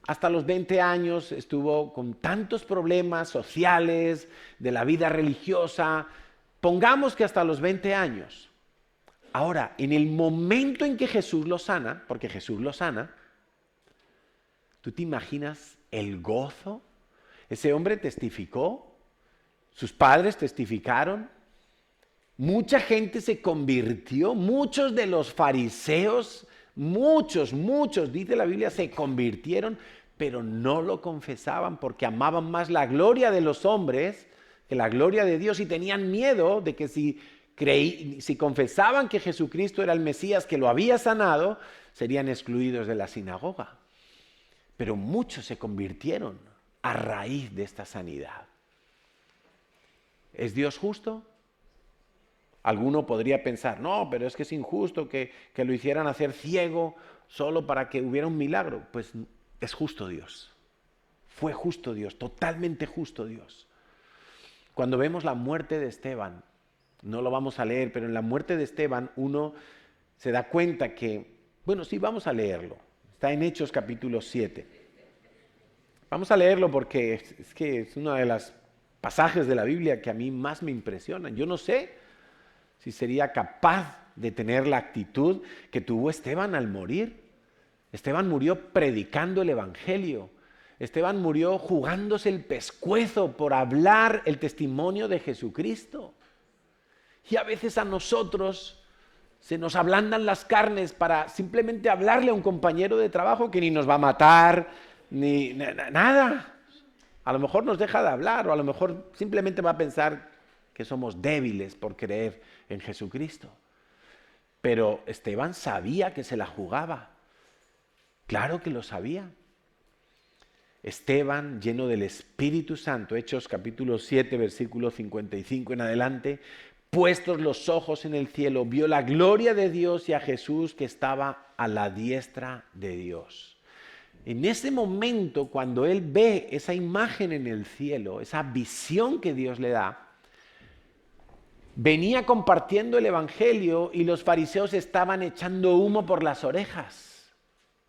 Hasta los 20 años estuvo con tantos problemas sociales, de la vida religiosa. Pongamos que hasta los 20 años. Ahora, en el momento en que Jesús lo sana, porque Jesús lo sana, ¿tú te imaginas el gozo? Ese hombre testificó, sus padres testificaron, mucha gente se convirtió, muchos de los fariseos, muchos, dice la Biblia, se convirtieron, pero no lo confesaban porque amaban más la gloria de los hombres que la gloria de Dios y tenían miedo de que si confesaban que Jesucristo era el Mesías que lo había sanado, serían excluidos de la sinagoga. Pero muchos se convirtieron a raíz de esta sanidad. ¿Es Dios justo? Alguno podría pensar, no, pero es que es injusto que lo hicieran hacer ciego solo para que hubiera un milagro. Pues es justo Dios. Fue justo Dios, totalmente justo Dios. Cuando vemos la muerte de Esteban, no lo vamos a leer, pero en la muerte de Esteban uno se da cuenta que, bueno, sí, vamos a leerlo. Está en Hechos capítulo 7. Vamos a leerlo porque es que es uno de los pasajes de la Biblia que a mí más me impresionan. Yo no sé si sería capaz de tener la actitud que tuvo Esteban al morir. Esteban murió predicando el Evangelio. Esteban murió jugándose el pescuezo por hablar el testimonio de Jesucristo. Y a veces a nosotros se nos ablandan las carnes para simplemente hablarle a un compañero de trabajo que ni nos va a matar, ni nada. A lo mejor nos deja de hablar o a lo mejor simplemente va a pensar que somos débiles por creer en Jesucristo. Pero Esteban sabía que se la jugaba. Claro que lo sabía. Esteban, lleno del Espíritu Santo, Hechos capítulo 7, versículo 55 en adelante, puestos los ojos en el cielo, vio la gloria de Dios y a Jesús que estaba a la diestra de Dios. En ese momento, cuando él ve esa imagen en el cielo, esa visión que Dios le da, venía compartiendo el Evangelio y los fariseos estaban echando humo por las orejas.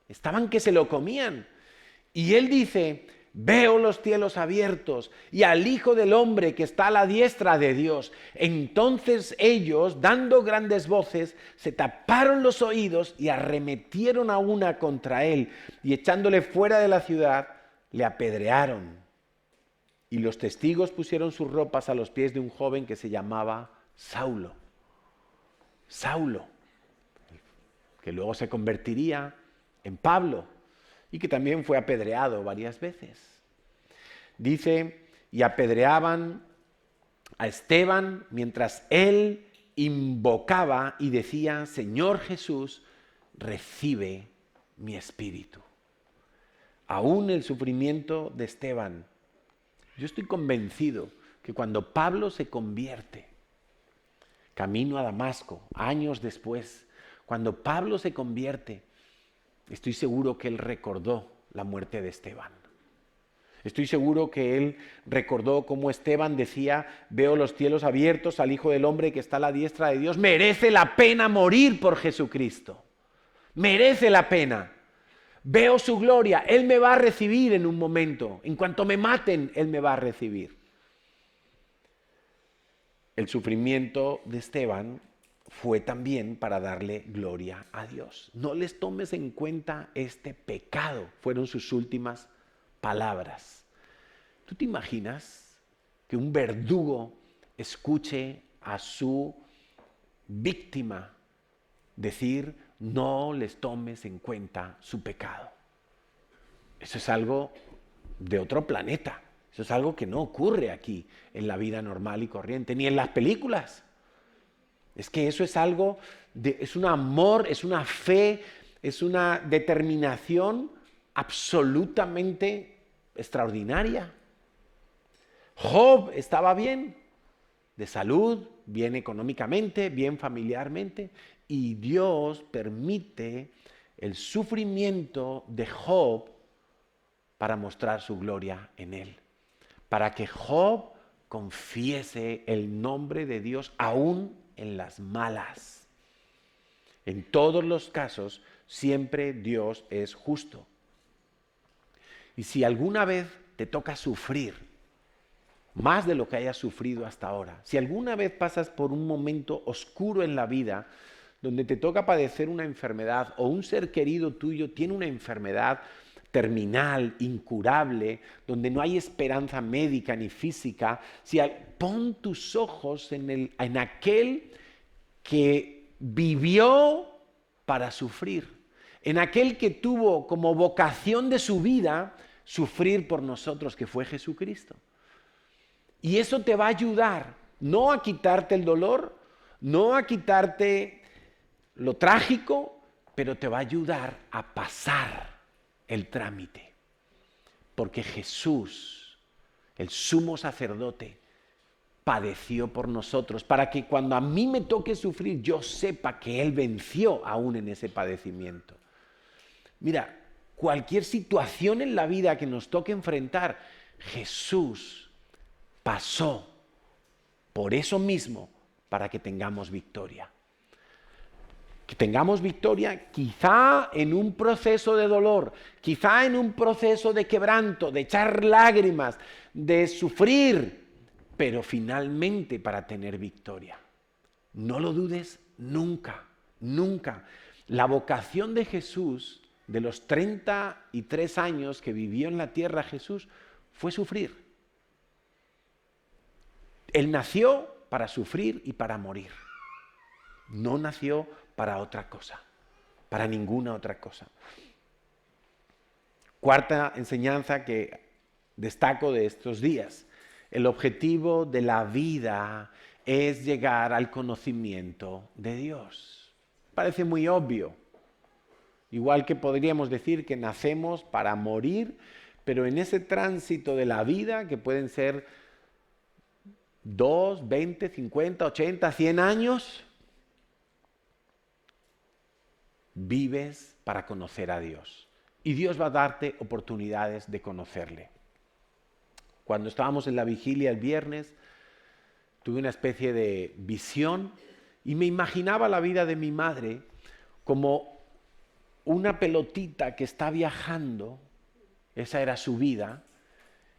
Estaban que se lo comían. Y él dice, veo los cielos abiertos y al Hijo del Hombre que está a la diestra de Dios. Entonces ellos, dando grandes voces, se taparon los oídos y arremetieron a una contra él. Y echándole fuera de la ciudad, le apedrearon. Y los testigos pusieron sus ropas a los pies de un joven que se llamaba Saulo. Saulo, que luego se convertiría en Pablo y que también fue apedreado varias veces. Dice, y apedreaban a Esteban mientras él invocaba y decía, Señor Jesús, recibe mi espíritu. Aún el sufrimiento de Esteban, yo estoy convencido que cuando Pablo se convierte, camino a Damasco, años después, cuando Pablo se convierte, estoy seguro que él recordó la muerte de Esteban. Estoy seguro que él recordó cómo Esteban decía, veo los cielos abiertos al Hijo del Hombre que está a la diestra de Dios, merece la pena morir por Jesucristo. Merece la pena. Veo su gloria, Él me va a recibir en un momento. En cuanto me maten, Él me va a recibir. El sufrimiento de Esteban fue también para darle gloria a Dios. No les tomes en cuenta este pecado, fueron sus últimas palabras. ¿Tú te imaginas que un verdugo escuche a su víctima decir, no les tomes en cuenta su pecado? Eso es algo de otro planeta. Eso es algo que no ocurre aquí en la vida normal y corriente, ni en las películas. Es que eso es algo, es un amor, es una fe, es una determinación absolutamente extraordinaria. Job estaba bien de salud, bien económicamente, bien familiarmente, y Dios permite el sufrimiento de Job para mostrar su gloria en él, para que Job confiese el nombre de Dios aún en las malas. En todos los casos, siempre Dios es justo. Y si alguna vez te toca sufrir más de lo que hayas sufrido hasta ahora, si alguna vez pasas por un momento oscuro en la vida, donde te toca padecer una enfermedad o un ser querido tuyo tiene una enfermedad terminal, incurable, donde no hay esperanza médica ni física, pon tus ojos en aquel que vivió para sufrir, en aquel que tuvo como vocación de su vida sufrir por nosotros, que fue Jesucristo. Y eso te va a ayudar, no a quitarte el dolor, no a quitarte lo trágico, pero te va a ayudar a pasar el trámite. Porque Jesús, el sumo sacerdote, padeció por nosotros, para que cuando a mí me toque sufrir, yo sepa que Él venció aún en ese padecimiento. Mira, cualquier situación en la vida que nos toque enfrentar, Jesús pasó por eso mismo para que tengamos victoria. Que tengamos victoria quizá en un proceso de dolor, quizá en un proceso de quebranto, de echar lágrimas, de sufrir, pero finalmente para tener victoria. No lo dudes nunca, nunca. La vocación de Jesús, de los 33 años que vivió en la tierra Jesús, fue sufrir. Él nació para sufrir y para morir. No nació para otra cosa, para ninguna otra cosa. Cuarta enseñanza que destaco de estos días. El objetivo de la vida es llegar al conocimiento de Dios. Parece muy obvio. Igual que podríamos decir que nacemos para morir, pero en ese tránsito de la vida, que pueden ser 2, 20, 50, 80, 100 años, vives para conocer a Dios. Y Dios va a darte oportunidades de conocerle. Cuando estábamos en la vigilia el viernes, tuve una especie de visión y me imaginaba la vida de mi madre como una pelotita que está viajando, esa era su vida,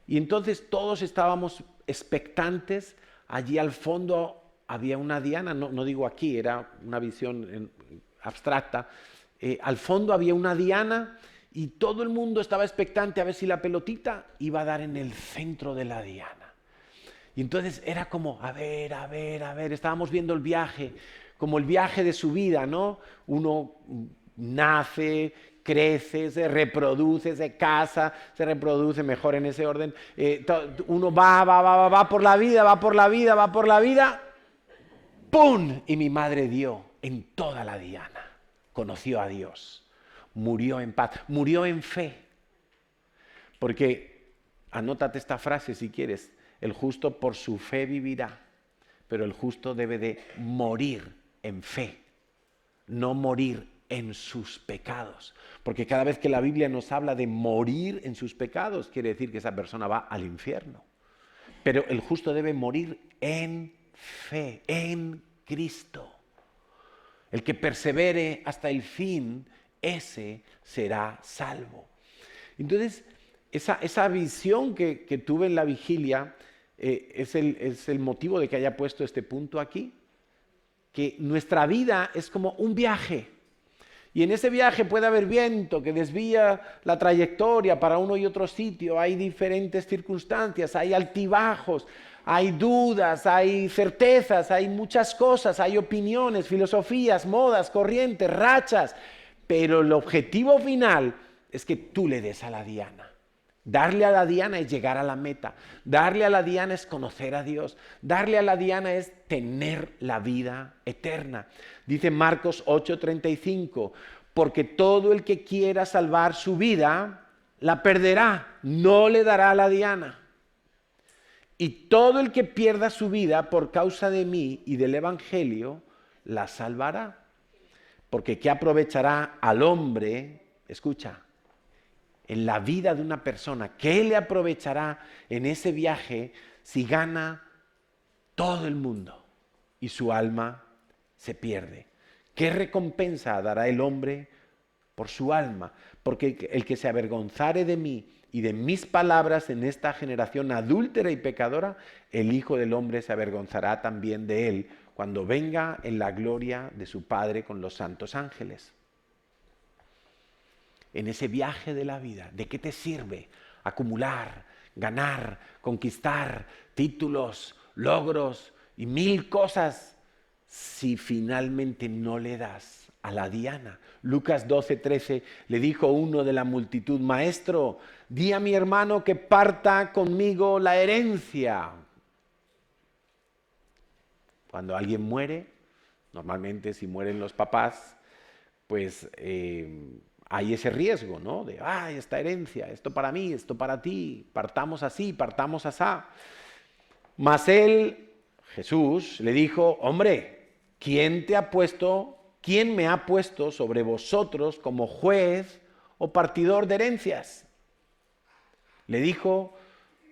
y entonces todos estábamos expectantes. Allí al fondo había una diana, no digo aquí, era una visión abstracta, al fondo había una diana y todo el mundo estaba expectante a ver si la pelotita iba a dar en el centro de la diana. Y entonces era como, a ver, estábamos viendo el viaje, como el viaje de su vida, ¿no? Uno nace, crece, se reproduce, se casa, se reproduce mejor en ese orden. Uno va por la vida, ¡pum! Y mi madre dio en toda la diana. Conoció a Dios, murió en paz, murió en fe. Porque, anótate esta frase si quieres, el justo por su fe vivirá, pero el justo debe de morir en fe, no morir en sus pecados. Porque cada vez que la Biblia nos habla de morir en sus pecados, quiere decir que esa persona va al infierno. Pero el justo debe morir en fe, en Cristo. El que persevere hasta el fin, ese será salvo. Entonces, esa visión que tuve en la vigilia es el motivo de que haya puesto este punto aquí. que nuestra vida es como un viaje. Y en ese viaje puede haber viento que desvía la trayectoria para uno y otro sitio. Hay diferentes circunstancias, hay altibajos, hay dudas, hay certezas, hay muchas cosas, hay opiniones, filosofías, modas, corrientes, rachas. Pero el objetivo final es que tú le des a la diana. Darle a la diana es llegar a la meta. Darle a la diana es conocer a Dios. Darle a la diana es tener la vida eterna. Dice Marcos 8:35, porque todo el que quiera salvar su vida, la perderá, no le dará a la diana. Y todo el que pierda su vida por causa de mí y del Evangelio, la salvará. Porque ¿qué aprovechará al hombre? Escucha. En la vida de una persona, ¿qué le aprovechará en ese viaje si gana todo el mundo y su alma se pierde? ¿Qué recompensa dará el hombre por su alma? Porque el que se avergonzare de mí y de mis palabras en esta generación adúltera y pecadora, el Hijo del Hombre se avergonzará también de él cuando venga en la gloria de su Padre con los santos ángeles. En ese viaje de la vida, ¿de qué te sirve acumular, ganar, conquistar títulos, logros y 1000 cosas si finalmente no le das a la diana? Lucas 12:13 le dijo uno de la multitud: Maestro, di a mi hermano que parta conmigo la herencia. Cuando alguien muere, normalmente si mueren los papás, pues hay ese riesgo, ¿no? De, esta herencia, esto para mí, esto para ti, partamos así, partamos asá. Mas él, Jesús, le dijo: hombre, ¿quién me ha puesto sobre vosotros como juez o partidor de herencias? Le dijo: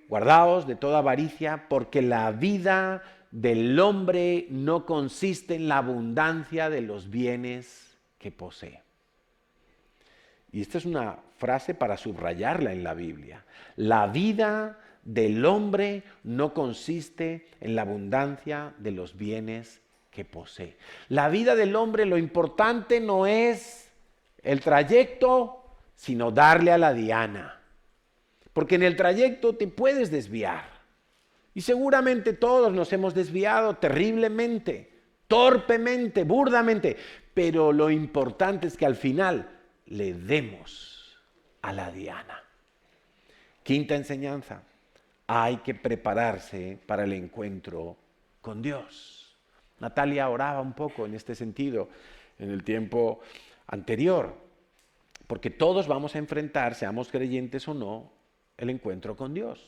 guardaos de toda avaricia, porque la vida del hombre no consiste en la abundancia de los bienes que posee. Y esta es una frase para subrayarla en la Biblia. La vida del hombre no consiste en la abundancia de los bienes que posee. La vida del hombre, lo importante no es el trayecto, sino darle a la diana. Porque en el trayecto te puedes desviar. Y seguramente todos nos hemos desviado terriblemente, torpemente, burdamente. Pero lo importante es que al final le demos a la diana. Quinta enseñanza: hay que prepararse para el encuentro con Dios. Natalia oraba un poco en este sentido en el tiempo anterior, porque todos vamos a enfrentar, seamos creyentes o no, el encuentro con Dios.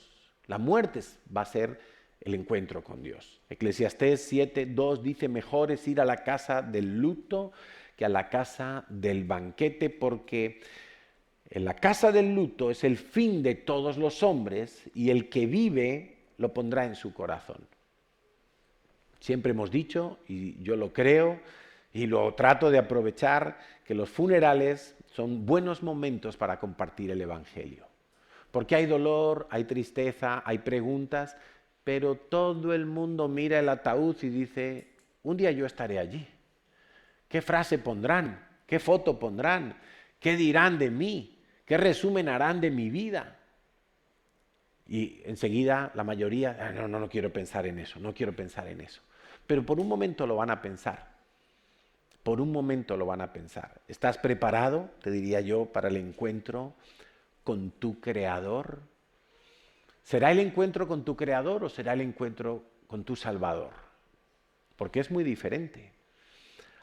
La muerte va a ser el encuentro con Dios. Eclesiastés 7:2 dice: mejor es ir a la casa del luto que a la casa del banquete, porque en la casa del luto es el fin de todos los hombres y el que vive lo pondrá en su corazón. Siempre hemos dicho, y yo lo creo y lo trato de aprovechar, que los funerales son buenos momentos para compartir el Evangelio. Porque hay dolor, hay tristeza, hay preguntas, pero todo el mundo mira el ataúd y dice: un día yo estaré allí. ¿Qué frase pondrán? ¿Qué foto pondrán? ¿Qué dirán de mí? ¿Qué resumen harán de mi vida? Y enseguida la mayoría: no quiero pensar en eso, no quiero pensar en eso. Pero por un momento lo van a pensar. Por un momento lo van a pensar. ¿Estás preparado, te diría yo, para el encuentro con tu Creador? ¿Será el encuentro con tu Creador o será el encuentro con tu Salvador? Porque es muy diferente.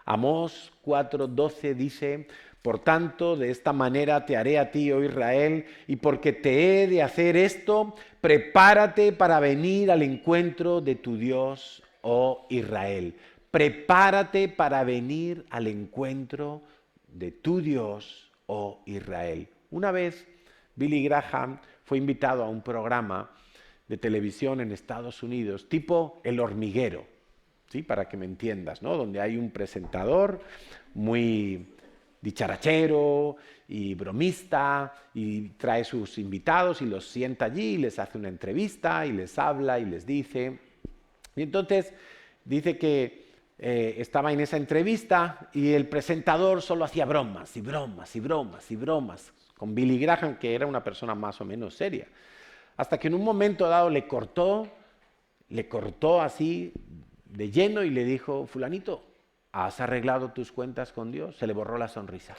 Amós 4:12 dice: por tanto, de esta manera te haré a ti, oh Israel, y porque te he de hacer esto, prepárate para venir al encuentro de tu Dios, oh Israel. Prepárate para venir al encuentro de tu Dios, oh Israel. Una vez Billy Graham fue invitado a un programa de televisión en Estados Unidos, tipo El Hormiguero, ¿sí? Para que me entiendas, ¿no? Donde hay un presentador muy dicharachero y bromista y trae sus invitados y los sienta allí y les hace una entrevista y les habla y les dice. Y entonces dice que estaba en esa entrevista y el presentador solo hacía bromas y bromas y bromas y bromas con Billy Graham, que era una persona más o menos seria. Hasta que en un momento dado le cortó así de lleno y le dijo: fulanito, ¿has arreglado tus cuentas con Dios? Se le borró la sonrisa,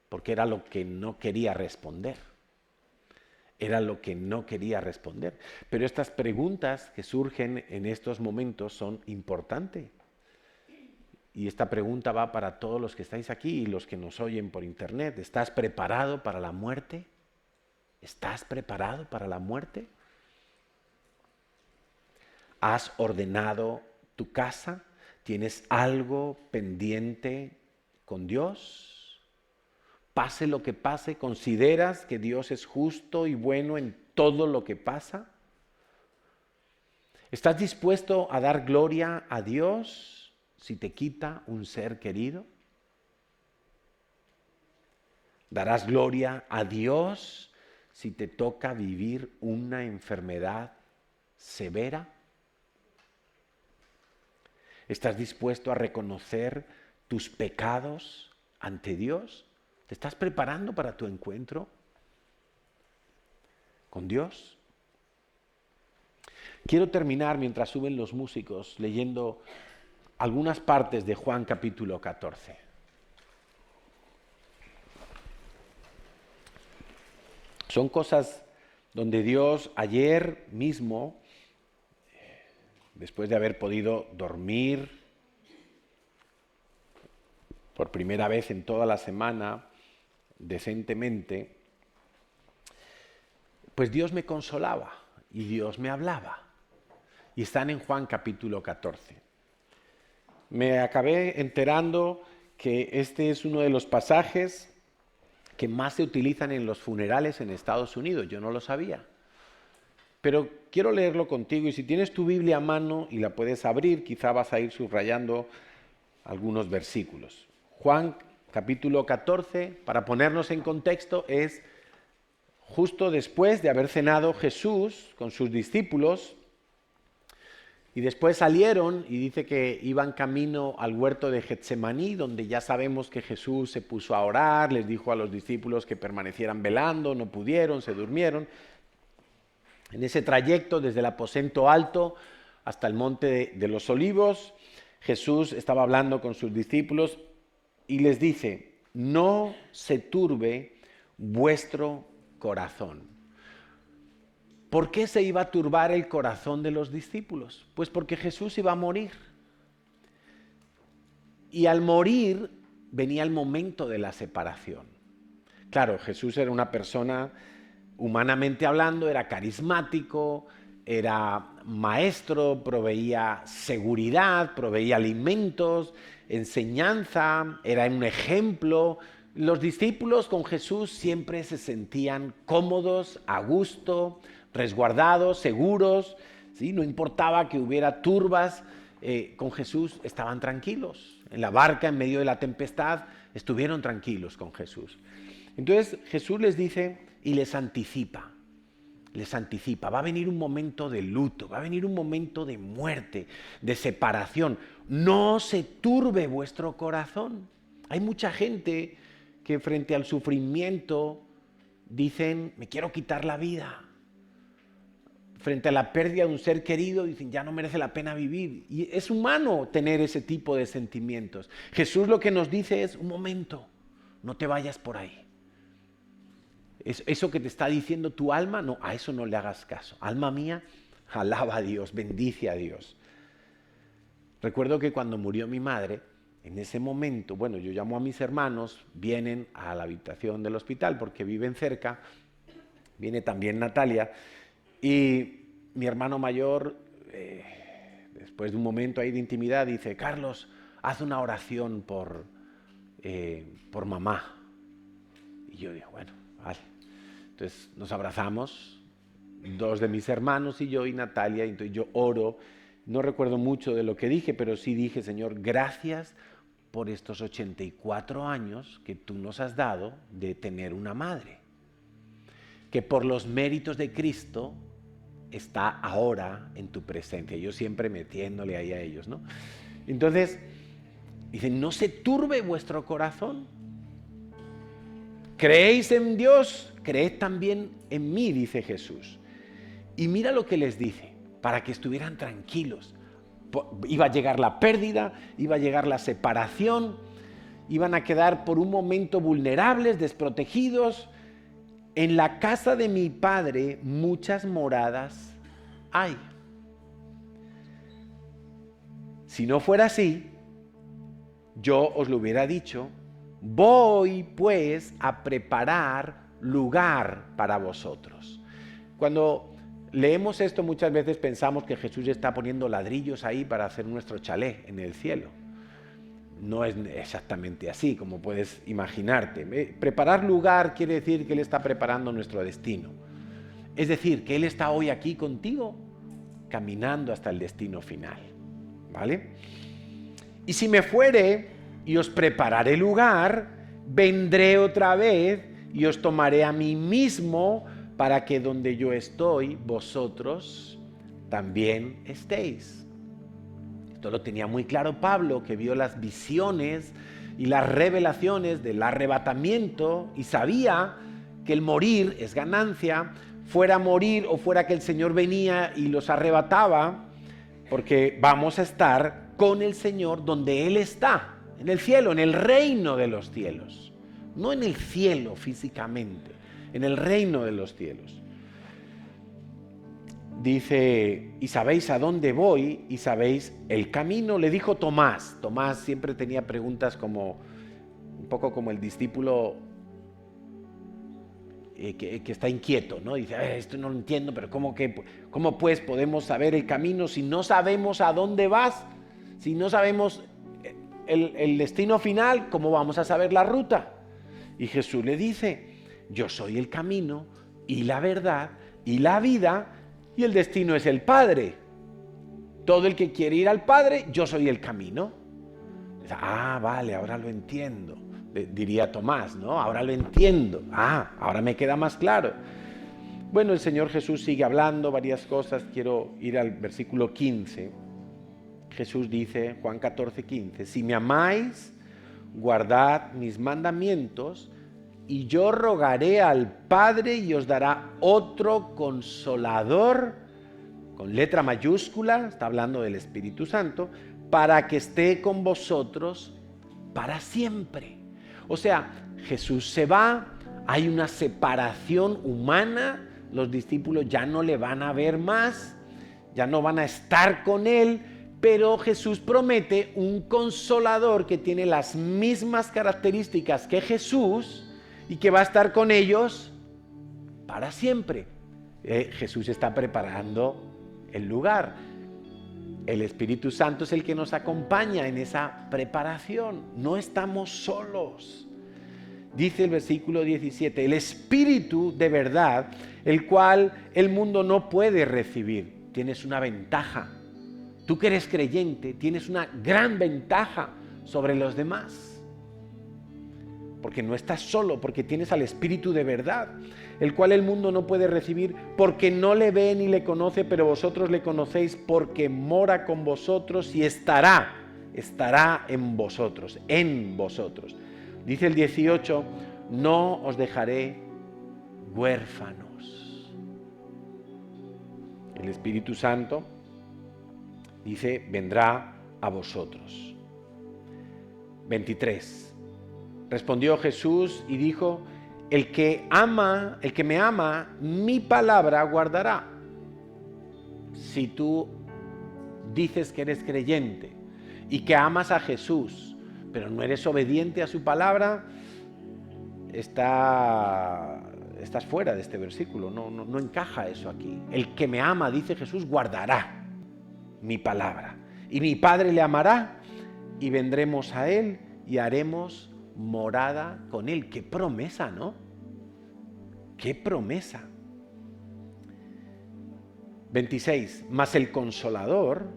porque era lo que no quería responder. Era lo que no quería responder. Pero estas preguntas que surgen en estos momentos son importantes. Y esta pregunta va para todos los que estáis aquí y los que nos oyen por internet. ¿Estás preparado para la muerte? ¿Estás preparado para la muerte? ¿Has ordenado tu casa? ¿Tienes algo pendiente con Dios? Pase lo que pase, ¿consideras que Dios es justo y bueno en todo lo que pasa? ¿Estás dispuesto a dar gloria a Dios si te quita un ser querido? ¿Darás gloria a Dios si te toca vivir una enfermedad severa? ¿Estás dispuesto a reconocer tus pecados ante Dios? ¿Te estás preparando para tu encuentro con Dios? Quiero terminar, mientras suben los músicos, leyendo algunas partes de Juan capítulo 14. Son cosas donde Dios ayer mismo, después de haber podido dormir por primera vez en toda la semana, decentemente, pues Dios me consolaba y Dios me hablaba. Y están en Juan capítulo 14. Me acabé enterando que este es uno de los pasajes que más se utilizan en los funerales en Estados Unidos. Yo no lo sabía. Pero quiero leerlo contigo, y si tienes tu Biblia a mano y la puedes abrir, quizá vas a ir subrayando algunos versículos. Juan capítulo 14, para ponernos en contexto, es justo después de haber cenado Jesús con sus discípulos, y después salieron y dice que iban camino al huerto de Getsemaní, donde ya sabemos que Jesús se puso a orar, les dijo a los discípulos que permanecieran velando, no pudieron, se durmieron. En ese trayecto desde el aposento alto hasta el monte de los Olivos, Jesús estaba hablando con sus discípulos y les dice: no se turbe vuestro corazón. ¿Por qué se iba a turbar el corazón de los discípulos? Pues porque Jesús iba a morir. Y al morir venía el momento de la separación. Claro, Jesús era una persona, humanamente hablando, era carismático, era maestro, proveía seguridad, proveía alimentos, enseñanza, era un ejemplo. Los discípulos con Jesús siempre se sentían cómodos, a gusto, resguardados, seguros, ¿sí? No importaba que hubiera turbas, con Jesús estaban tranquilos. En la barca, en medio de la tempestad, estuvieron tranquilos con Jesús. Entonces Jesús les dice y les anticipa, va a venir un momento de luto, va a venir un momento de muerte, de separación. No se turbe vuestro corazón. Hay mucha gente que frente al sufrimiento dicen: me quiero quitar la vida. Frente a la pérdida de un ser querido dicen: ya no merece la pena vivir. Y es humano tener ese tipo de sentimientos. Jesús lo que nos dice es: un momento, no te vayas por ahí. Eso que te está diciendo tu alma, no, a eso no le hagas caso. Alma mía, alaba a Dios, bendice a Dios. Recuerdo que cuando murió mi madre, en ese momento, bueno, yo llamo a mis hermanos, vienen a la habitación del hospital porque viven cerca, viene también Natalia, y mi hermano mayor, después de un momento ahí de intimidad, dice: Carlos, haz una oración por mamá. Y yo digo: bueno, vale. Entonces nos abrazamos, dos de mis hermanos y yo y Natalia, y entonces yo oro. No recuerdo mucho de lo que dije, pero sí dije: Señor, gracias por estos 84 años que tú nos has dado de tener una madre. Que por los méritos de Cristo está ahora en tu presencia. Yo siempre metiéndole ahí a ellos, ¿no? Entonces, dice, no se turbe vuestro corazón. ¿Creéis en Dios? Creed también en mí, dice Jesús. Y mira lo que les dice, para que estuvieran tranquilos. Iba a llegar la pérdida, iba a llegar la separación, iban a quedar por un momento vulnerables, desprotegidos. En la casa de mi Padre muchas moradas hay. Si no fuera así, yo os lo hubiera dicho. Voy pues a preparar lugar para vosotros. Cuando leemos esto muchas veces pensamos que Jesús está poniendo ladrillos ahí para hacer nuestro chalet en el cielo. No es exactamente así, como puedes imaginarte. Preparar lugar quiere decir que Él está preparando nuestro destino. Es decir, que Él está hoy aquí contigo, caminando hasta el destino final. ¿Vale? Y si me fuere y os prepararé lugar, vendré otra vez y os tomaré a mí mismo para que donde yo estoy, vosotros también estéis. Esto lo tenía muy claro Pablo, que vio las visiones y las revelaciones del arrebatamiento y sabía que el morir es ganancia, fuera morir o fuera que el Señor venía y los arrebataba, porque vamos a estar con el Señor donde Él está, en el cielo, en el reino de los cielos. No en el cielo físicamente, en el reino de los cielos. Dice, y sabéis a dónde voy y sabéis el camino, le dijo Tomás. Tomás siempre tenía preguntas como, un poco como el discípulo que está inquieto, ¿no? Dice, esto no lo entiendo, pero ¿cómo pues podemos saber el camino si no sabemos a dónde vas? Si no sabemos el destino final, ¿cómo vamos a saber la ruta? Y Jesús le dice, yo soy el camino y la verdad y la vida, y el destino es el Padre. Todo el que quiere ir al Padre, yo soy el camino. Vale, ahora lo entiendo. Diría Tomás, ¿no? Ahora lo entiendo. Ahora me queda más claro. Bueno, el Señor Jesús sigue hablando varias cosas. Quiero ir al versículo 15. Jesús dice, Juan 14, 15, si me amáis, guardad mis mandamientos, y yo rogaré al Padre y os dará otro consolador, con letra mayúscula, está hablando del Espíritu Santo, para que esté con vosotros para siempre. O sea, Jesús se va, hay una separación humana, los discípulos ya no le van a ver más, ya no van a estar con Él, pero Jesús promete un consolador que tiene las mismas características que Jesús y que va a estar con ellos para siempre. Jesús está preparando el lugar. El Espíritu Santo es el que nos acompaña en esa preparación. No estamos solos. Dice el versículo 17, el Espíritu de verdad, el cual el mundo no puede recibir. Tienes una ventaja. Tú que eres creyente, tienes una gran ventaja sobre los demás. Porque no estás solo, porque tienes al Espíritu de verdad, el cual el mundo no puede recibir porque no le ve ni le conoce, pero vosotros le conocéis porque mora con vosotros y estará en vosotros, Dice el 18, no os dejaré huérfanos. El Espíritu Santo, dice, vendrá a vosotros. 23. Respondió Jesús y dijo, el que me ama, mi palabra guardará. Si tú dices que eres creyente y que amas a Jesús, pero no eres obediente a su palabra, estás fuera de este versículo, no encaja eso aquí. El que me ama, dice Jesús, guardará mi palabra. Y mi Padre le amará y vendremos a Él y haremos morada con Él. ¡Qué promesa!, ¿no? ¡Qué promesa! 26. Mas el Consolador,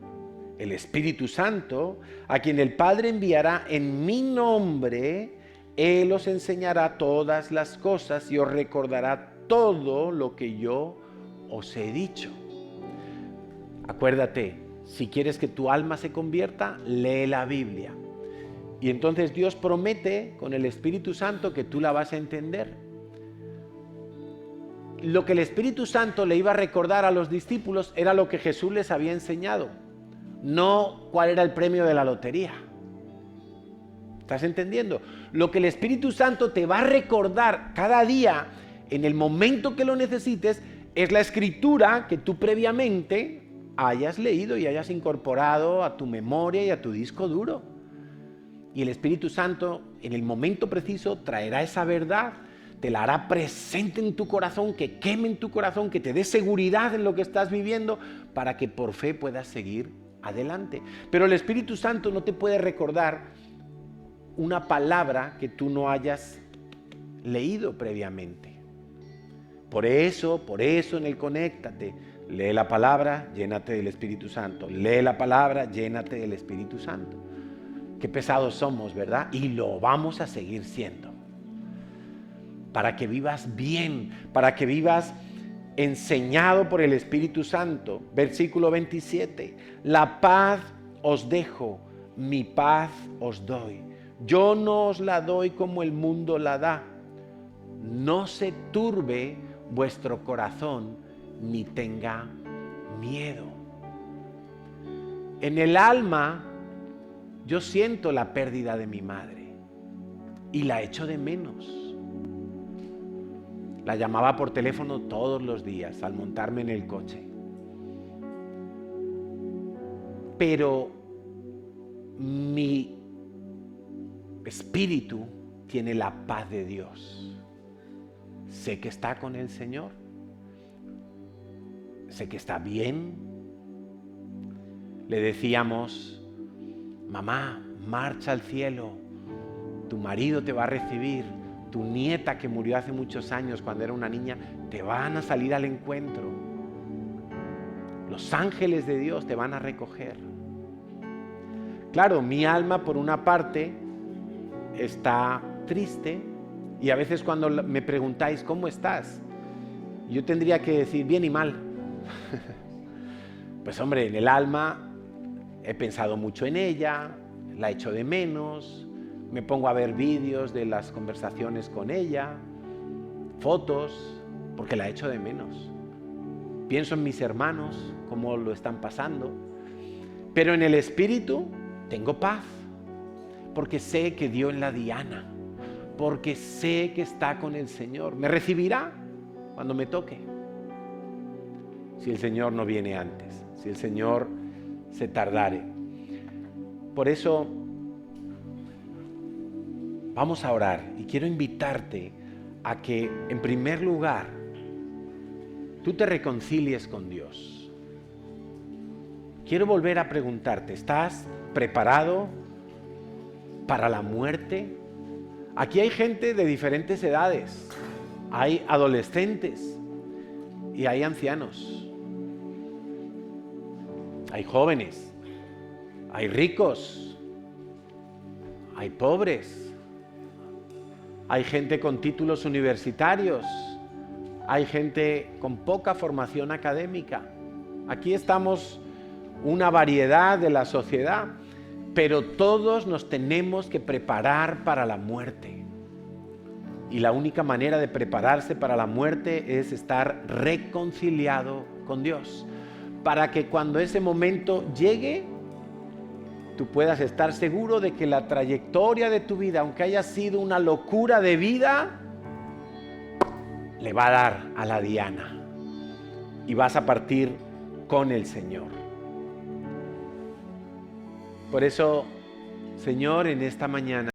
el Espíritu Santo, a quien el Padre enviará en mi nombre, Él os enseñará todas las cosas y os recordará todo lo que yo os he dicho. Acuérdate, si quieres que tu alma se convierta, lee la Biblia. Y entonces Dios promete con el Espíritu Santo que tú la vas a entender. Lo que el Espíritu Santo le iba a recordar a los discípulos era lo que Jesús les había enseñado, no cuál era el premio de la lotería. ¿Estás entendiendo? Lo que el Espíritu Santo te va a recordar cada día, en el momento que lo necesites, es la escritura que tú previamente hayas leído y hayas incorporado a tu memoria y a tu disco duro. Y el Espíritu Santo, en el momento preciso, traerá esa verdad, te la hará presente en tu corazón, que queme en tu corazón, que te dé seguridad en lo que estás viviendo, para que por fe puedas seguir adelante. Pero el Espíritu Santo no te puede recordar una palabra que tú no hayas leído previamente. Por eso en el Conéctate, lee la palabra, llénate del Espíritu Santo. Lee la palabra, llénate del Espíritu Santo. Qué pesados somos, ¿verdad? Y lo vamos a seguir siendo. Para que vivas bien, para que vivas enseñado por el Espíritu Santo. Versículo 27. La paz os dejo, mi paz os doy. Yo no os la doy como el mundo la da. No se turbe vuestro corazón, ni tenga miedo. En el alma, yo siento la pérdida de mi madre y la echo de menos. La llamaba por teléfono todos los días al montarme en el coche. Pero mi espíritu tiene la paz de Dios. Sé que está con el Señor. Sé que está bien. Le decíamos: mamá, marcha al cielo, tu marido te va a recibir, tu nieta que murió hace muchos años cuando era una niña, te van a salir al encuentro. Los ángeles de Dios te van a recoger. Claro, mi alma por una parte está triste y a veces cuando me preguntáis ¿cómo estás?, yo tendría que decir bien y mal. Pues hombre, en el alma he pensado mucho en ella, la echo de menos, me pongo a ver vídeos de las conversaciones con ella, fotos, porque la echo de menos. Pienso en mis hermanos, cómo lo están pasando. Pero en el espíritu tengo paz, porque sé que dio en la diana, porque sé que está con el Señor. Me recibirá cuando me toque. Si el Señor no viene antes, si el Señor se tardare. Por eso vamos a orar y quiero invitarte a que en primer lugar tú te reconcilies con Dios. Quiero volver a preguntarte, ¿estás preparado para la muerte? Aquí hay gente de diferentes edades, hay adolescentes y hay ancianos. Hay jóvenes, hay ricos, hay pobres, hay gente con títulos universitarios, hay gente con poca formación académica. Aquí estamos una variedad de la sociedad, pero todos nos tenemos que preparar para la muerte. Y la única manera de prepararse para la muerte es estar reconciliado con Dios, para que cuando ese momento llegue, tú puedas estar seguro de que la trayectoria de tu vida, aunque haya sido una locura de vida, le va a dar a la diana y vas a partir con el Señor. Por eso, Señor, en esta mañana